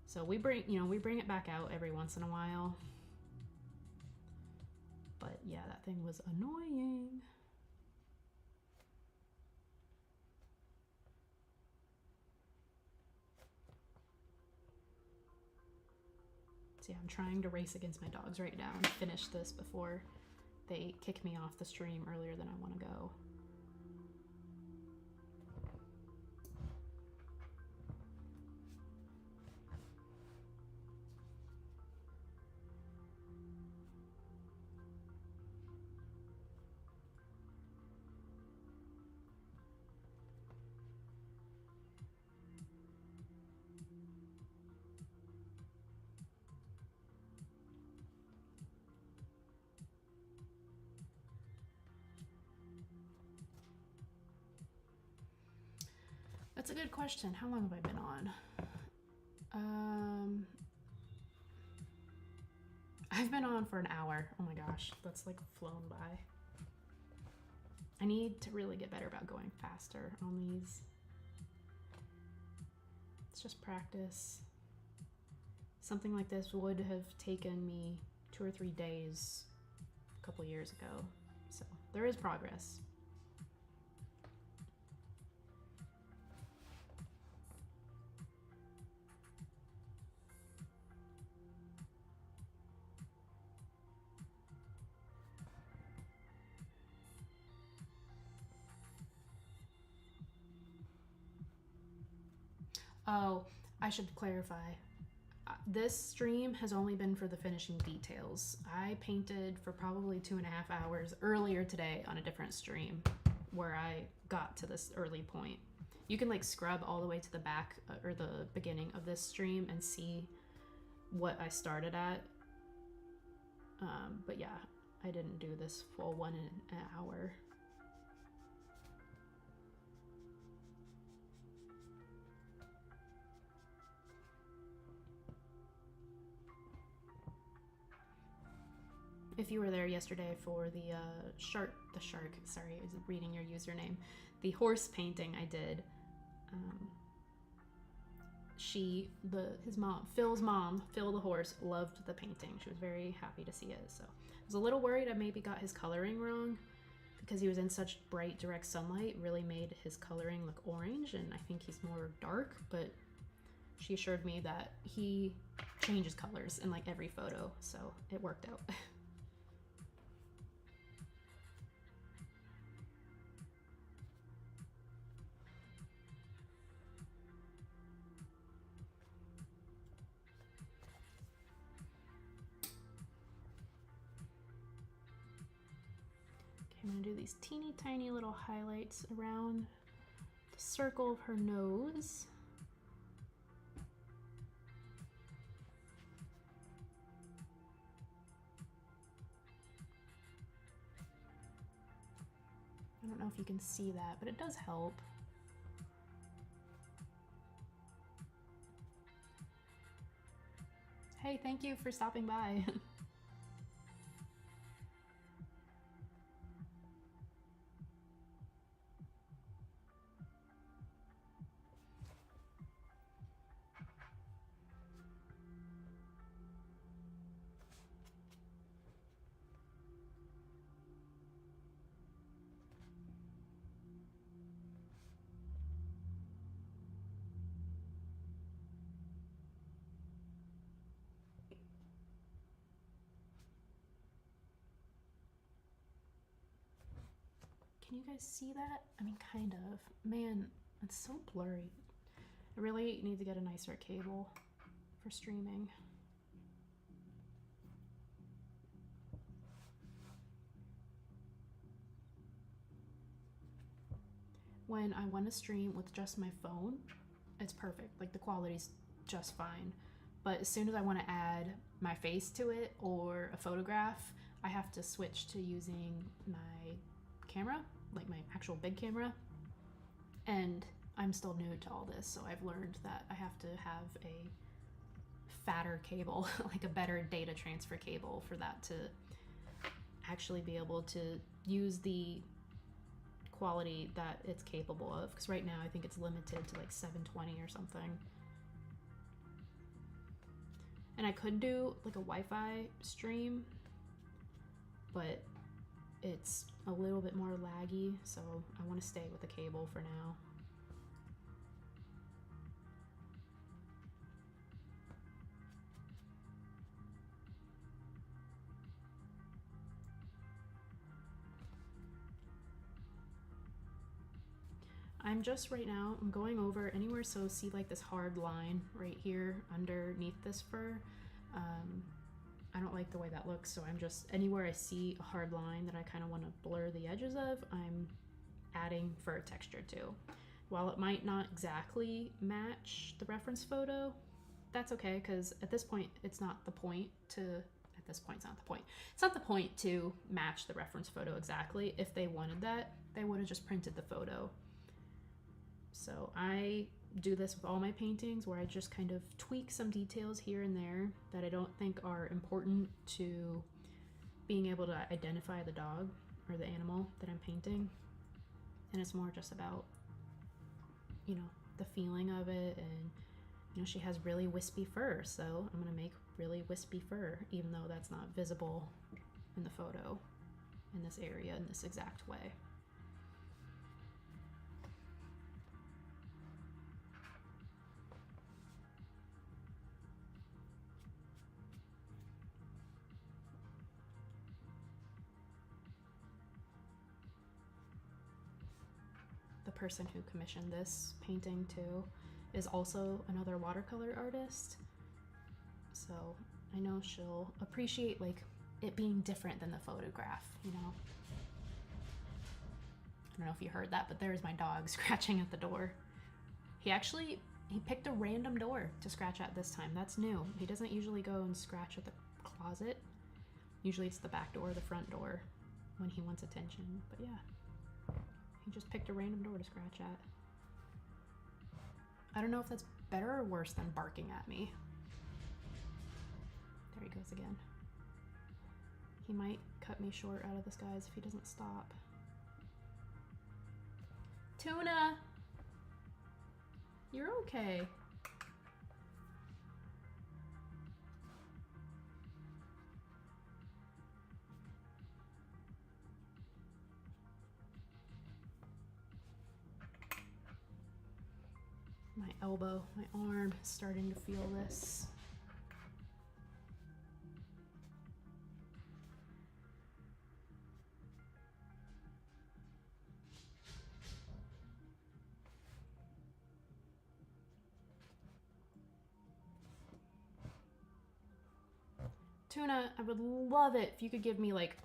So we bring it back out every once in a while. But yeah, that thing was annoying. So yeah, I'm trying to race against my dogs right now and finish this before they kick me off the stream earlier than I want to go. That's a good question. How long have I been on? I've been on for an hour. Oh my gosh, that's like flown by. I need to really get better about going faster on these. It's just practice. Something like this would have taken me 2 or 3 days a couple years ago. So there is progress. Oh, I should clarify. This stream has only been for the finishing details. I painted for probably 2.5 hours earlier today on a different stream where I got to this early point. You can like scrub all the way to the back or the beginning of this stream and see what I started at. But yeah, I didn't do this full 1 hour. If you were there yesterday for the shark, sorry, I was reading your username, the horse painting I did, his mom, Phil's mom, Phil the horse, loved the painting. She was very happy to see it. So I was a little worried I maybe got his coloring wrong because he was in such bright direct sunlight, really made his coloring look orange, and I think he's more dark, but she assured me that he changes colors in like every photo, so it worked out. I'm gonna do these teeny tiny little highlights around the circle of her nose. I don't know if you can see that, but it does help. Hey, thank you for stopping by. Can you guys see that? I mean, kind of. Man, it's so blurry. I really need to get a nicer cable for streaming. When I want to stream with just my phone, it's perfect. Like the quality's just fine. But as soon as I want to add my face to it or a photograph, I have to switch to using my camera, like my actual big camera. And I'm still new to all this, so I've learned that I have to have a fatter cable, like a better data transfer cable for that to actually be able to use the quality that it's capable of, because right now I think it's limited to like 720 or something. And I could do like a Wi-Fi stream, but it's a little bit more laggy, so I want to stay with the cable for now. I'm just right now, I'm going over anywhere, so see like this hard line right here underneath this fur. I don't like the way that looks, so I'm just, anywhere I see a hard line that I kind of want to blur the edges of, I'm adding fur texture to. While it might not exactly match the reference photo, that's okay, because at this point, it's not the point to, it's not the point to match the reference photo exactly. If they wanted that, they would have just printed the photo. So I do this with all my paintings, where I just kind of tweak some details here and there that I don't think are important to being able to identify the dog or the animal that I'm painting. And it's more just about, you know, the feeling of it. And, you know, she has really wispy fur, so I'm gonna make really wispy fur, even though that's not visible in the photo in this area in this exact way. The person who commissioned this painting too is also another watercolor artist, so I know she'll appreciate like it being different than the photograph, you know. I don't know if you heard that, but there's my dog scratching at the door. He picked a random door to scratch at this time. That's new. He doesn't usually go and scratch at the closet. Usually it's the back door, the front door, when he wants attention. But yeah, he just picked a random door to scratch at. I don't know if that's better or worse than barking at me. There he goes again. He might cut me short out of the skies if he doesn't stop. Tuna! You're okay. My elbow, my arm is starting to feel this. Tuna, I would love it if you could give me like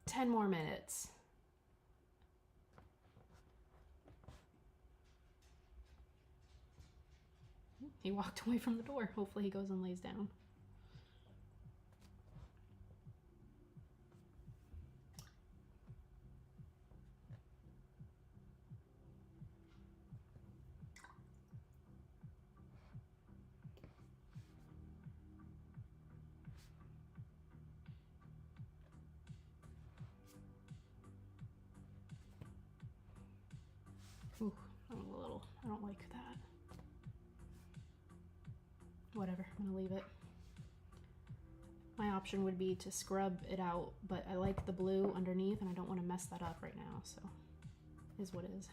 10 more minutes. He walked away from the door. Hopefully he goes and lays down. Ooh, I don't like that. Whatever, I'm gonna leave it. My option would be to scrub it out, but I like the blue underneath and I don't want to mess that up right now, so is what it is.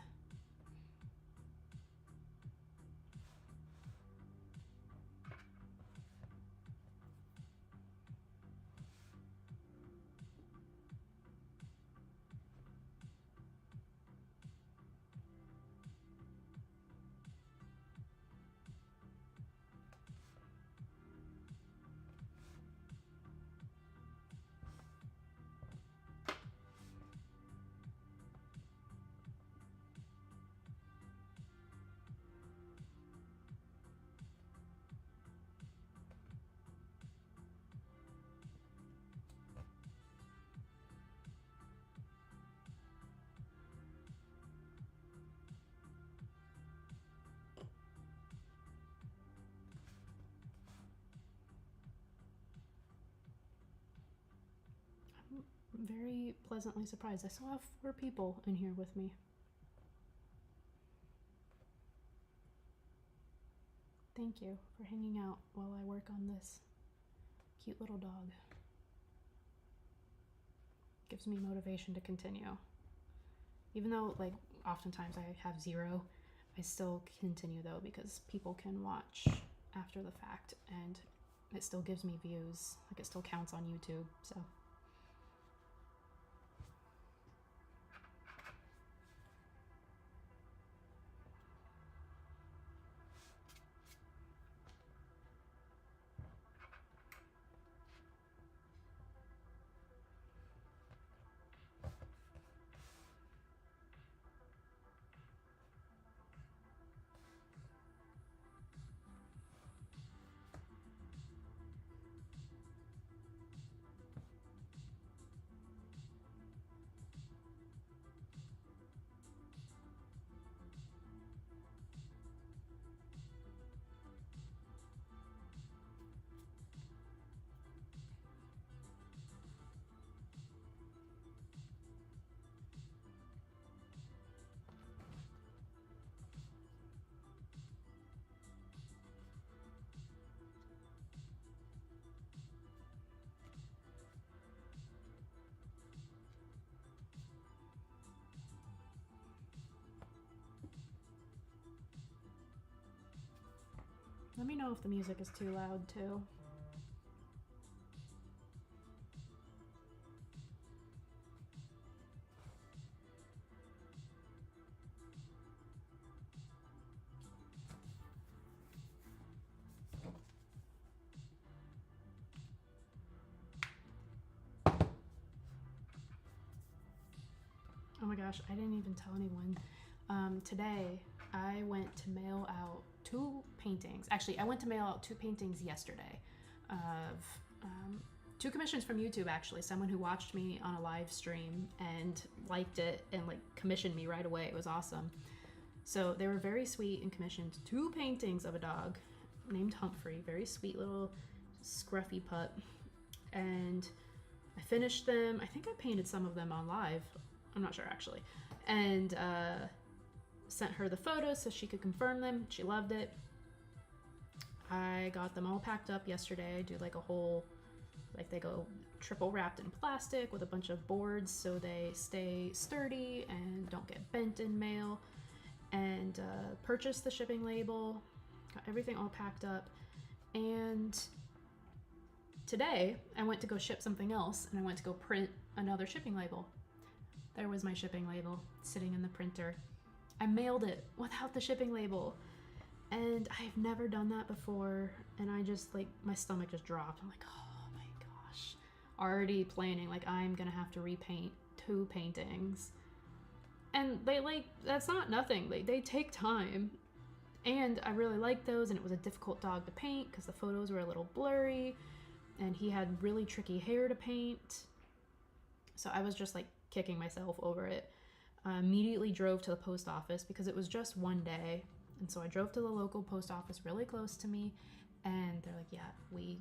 I'm very pleasantly surprised. I still have 4 people in here with me. Thank you for hanging out while I work on this cute little dog. Gives me motivation to continue. Even though, like, oftentimes I have 0, I still continue though because people can watch after the fact and it still gives me views. Like, it still counts on YouTube, so. Let me know if the music is too loud too. Oh my gosh, I didn't even tell anyone. Today, I went to mail out 2 paintings. Actually, I went to mail out 2 paintings yesterday of 2 commissions from YouTube, actually. Someone who watched me on a live stream and liked it and like commissioned me right away. It was awesome. So they were very sweet and commissioned 2 paintings of a dog named Humphrey. Very sweet little scruffy pup. And I finished them. I think I painted some of them on live. I'm not sure actually. And sent her the photos so she could confirm them. She loved it. I got them all packed up yesterday. I do like a whole, like they go triple wrapped in plastic with a bunch of boards so they stay sturdy and don't get bent in mail. and purchased the shipping label, got everything all packed up. And today I went to go ship something else, and I went to go print another shipping label. There was my shipping label sitting in the printer. I mailed it without the shipping label, and I've never done that before, and I just, like, my stomach just dropped. I'm like, oh my gosh. Already planning, like, I'm gonna have to repaint 2 paintings. And they, like, that's not nothing. They take time. And I really liked those, and it was a difficult dog to paint because the photos were a little blurry, and he had really tricky hair to paint. So I was just, like, kicking myself over it. Immediately drove to the post office because it was just one day. And so I drove to the local post office really close to me, and they're like, yeah,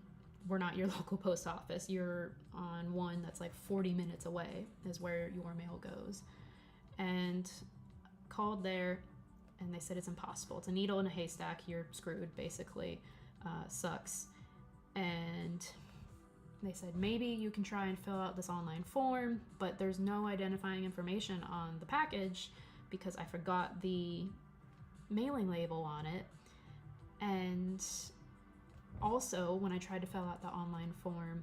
we're not your local post office. You're on one that's like 40 minutes away is where your mail goes. And called there, and they said it's impossible. It's a needle in a haystack. You're screwed, basically. Sucks. And they said, maybe you can try and fill out this online form, but there's no identifying information on the package because I forgot the mailing label on it. And also, when I tried to fill out the online form,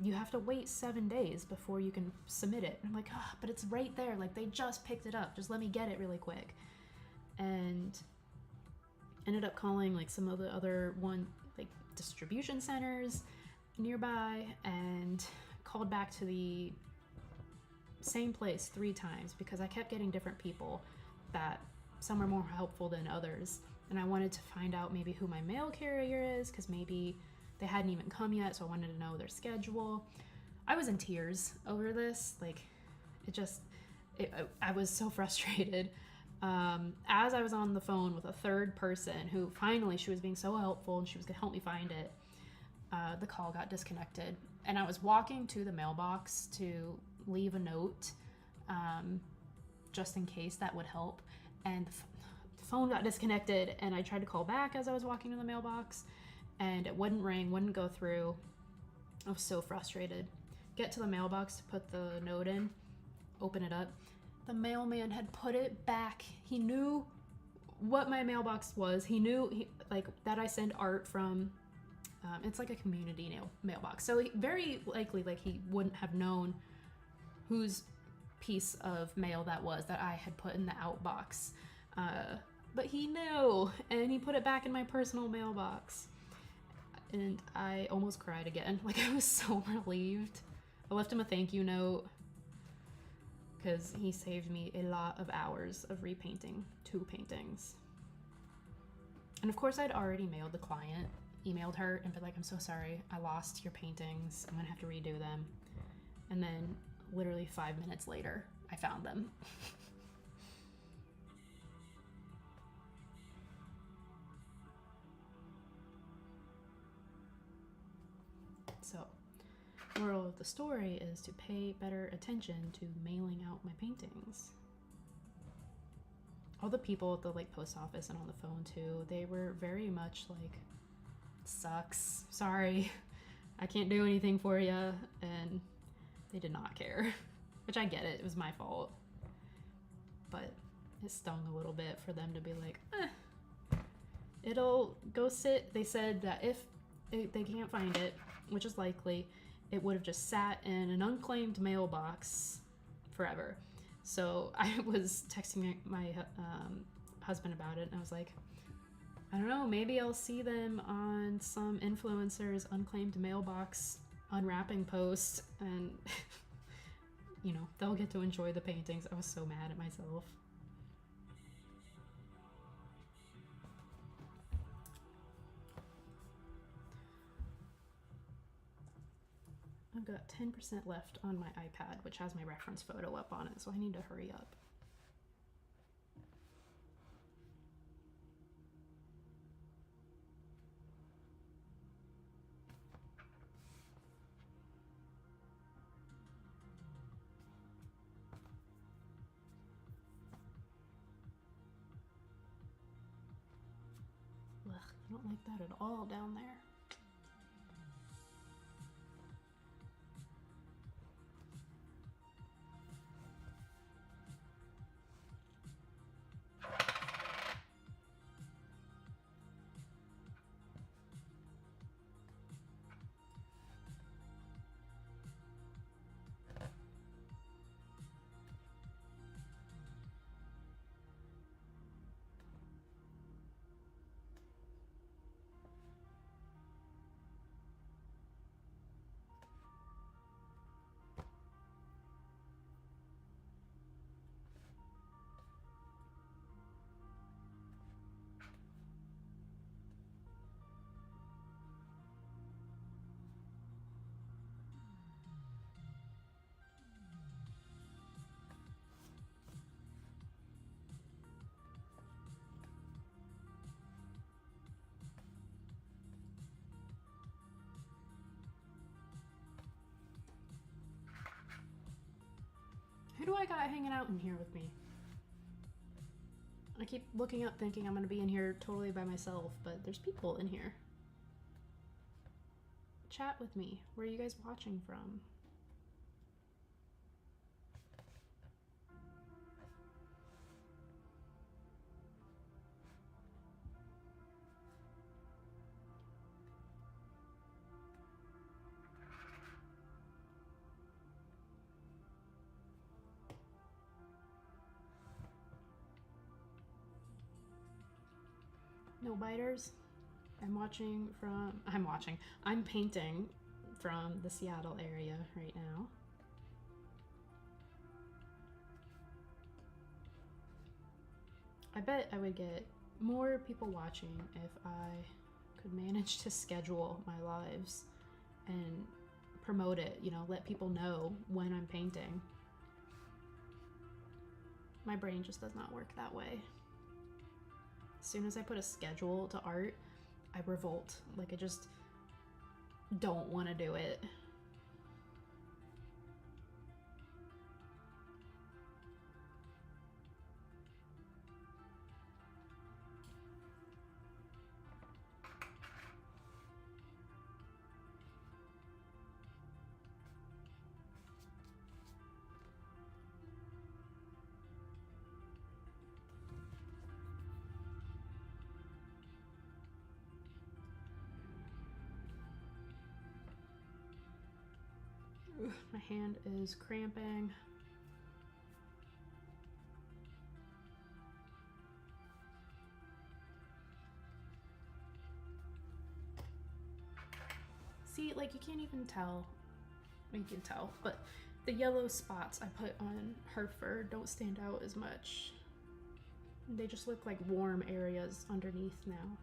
you have to wait 7 days before you can submit it. And I'm like, oh, but it's right there. Like, they just picked it up. Just let me get it really quick. And ended up calling, like, some of the other distribution centers nearby, and called back to the same place 3 times because I kept getting different people that some are more helpful than others. And I wanted to find out maybe who my mail carrier is, because maybe they hadn't even come yet, so I wanted to know their schedule. I was in tears over this. Like, I was so frustrated. As I was on the phone with a third person who finally, she was being so helpful and she was gonna help me find it, the call got disconnected. And I was walking to the mailbox to leave a note, just in case that would help. And the phone got disconnected, and I tried to call back as I was walking to the mailbox, and it wouldn't ring, wouldn't go through. I was so frustrated. Get to the mailbox to put the note in, open it up. The mailman had put it back. He knew what my mailbox was. He knew that I send art from. It's like a community mailbox. So very likely, he wouldn't have known whose piece of mail that was that I had put in the outbox. But he knew, and he put it back in my personal mailbox. And I almost cried again. Like, I was so relieved. I left him a thank you note because he saved me a lot of hours of repainting 2 paintings. And of course, I'd already mailed the client, emailed her, and been like, I'm so sorry, I lost your paintings. I'm gonna have to redo them. And then literally 5 minutes later, I found them. So, moral of the story is to pay better attention to mailing out my paintings. All the people at the post office and on the phone too, they were very much like, sucks, sorry, I can't do anything for you, and they did not care. Which I get it was my fault, but it stung a little bit for them to be like, it'll go sit. They said that if they can't find it, which is likely, it would have just sat in an unclaimed mailbox forever. So I was texting my husband about it, and I was like, I don't know, maybe I'll see them on some influencer's unclaimed mailbox unwrapping post, and they'll get to enjoy the paintings. I was so mad at myself. I've got 10% left on my iPad, which has my reference photo up on it, so I need to hurry up. Ugh, I don't like that at all down there. Who do I got hanging out in here with me? I keep looking up thinking I'm gonna be in here totally by myself, but there's people in here. Chat with me. Where are you guys watching from? No biters? I'm painting from the Seattle area right now. I bet I would get more people watching if I could manage to schedule my lives and promote it, you know, let people know when I'm painting. My brain just does not work that way. As soon as I put a schedule to art, I revolt. Like, I just don't want to do it. My hand is cramping. See, like, you can't even tell. You can tell, but the yellow spots I put on her fur don't stand out as much. They just look like warm areas underneath now.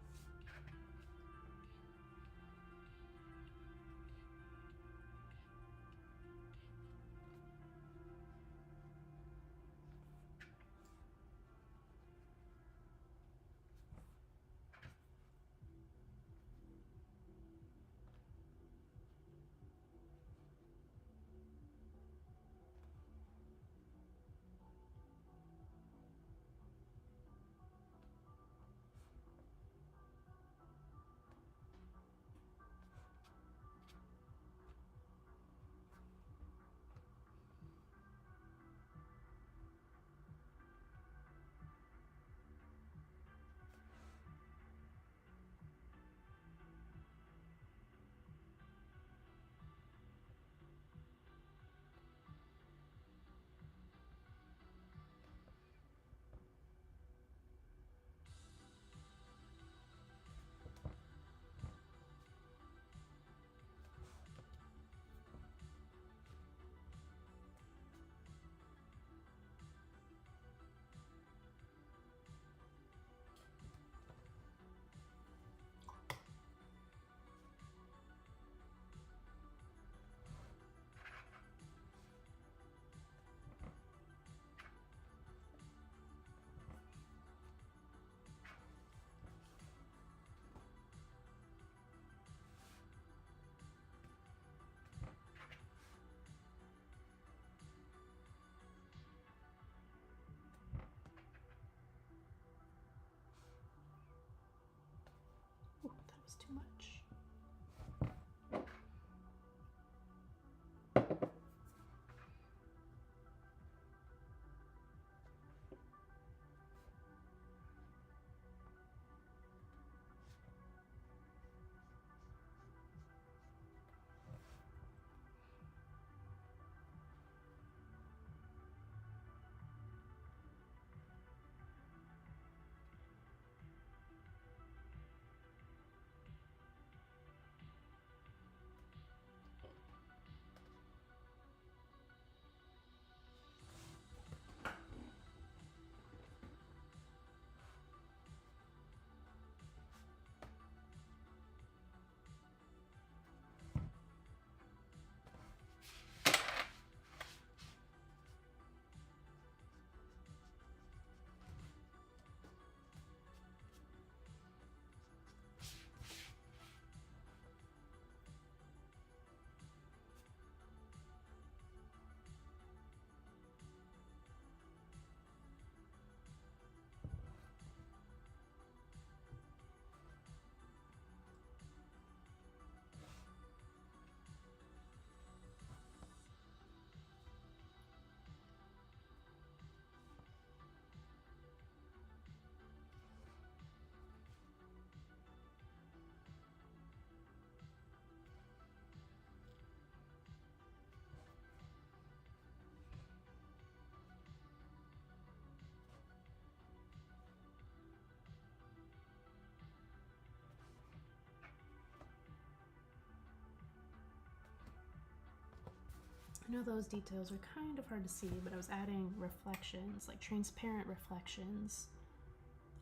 I know those details are kind of hard to see, but I was adding reflections, like transparent reflections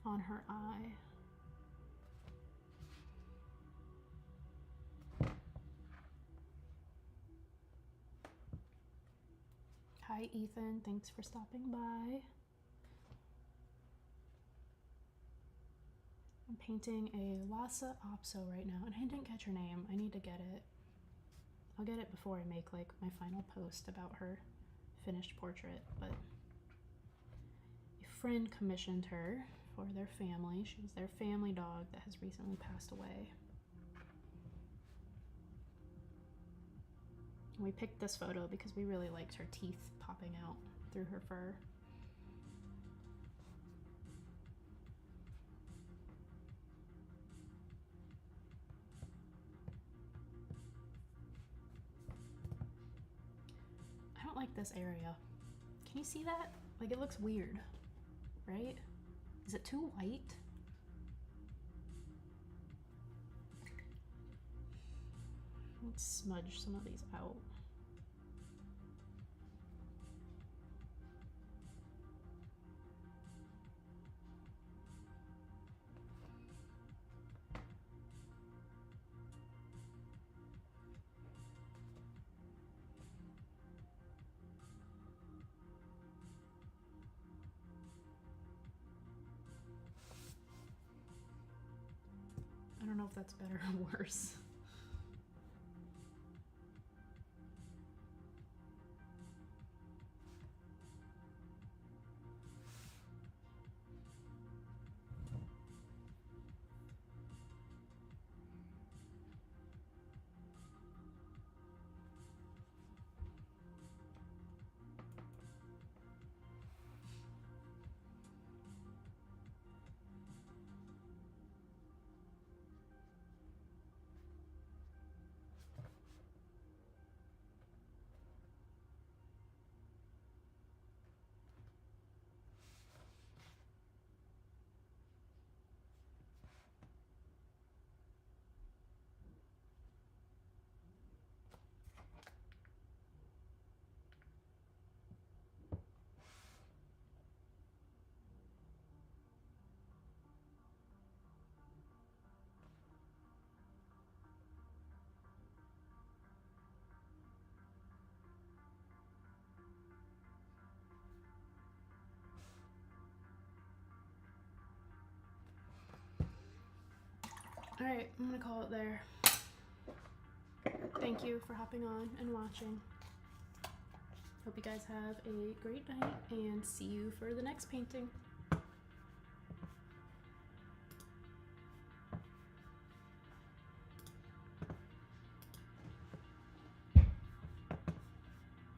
on her eye. Hi Ethan, thanks for stopping by. I'm painting a Lhasa apso right now, and I didn't catch her name. I need to get it. I'll get it before I make like my final post about her finished portrait, but a friend commissioned her for their family. She was their family dog that has recently passed away. We picked this photo because we really liked her teeth popping out through her fur. I don't like this area. Can you see that? Like, it looks weird, right? Is it too white? Let's smudge some of these out. I don't know if that's better or worse. All right, I'm gonna call it there. Thank you for hopping on and watching. Hope you guys have a great night and see you for the next painting.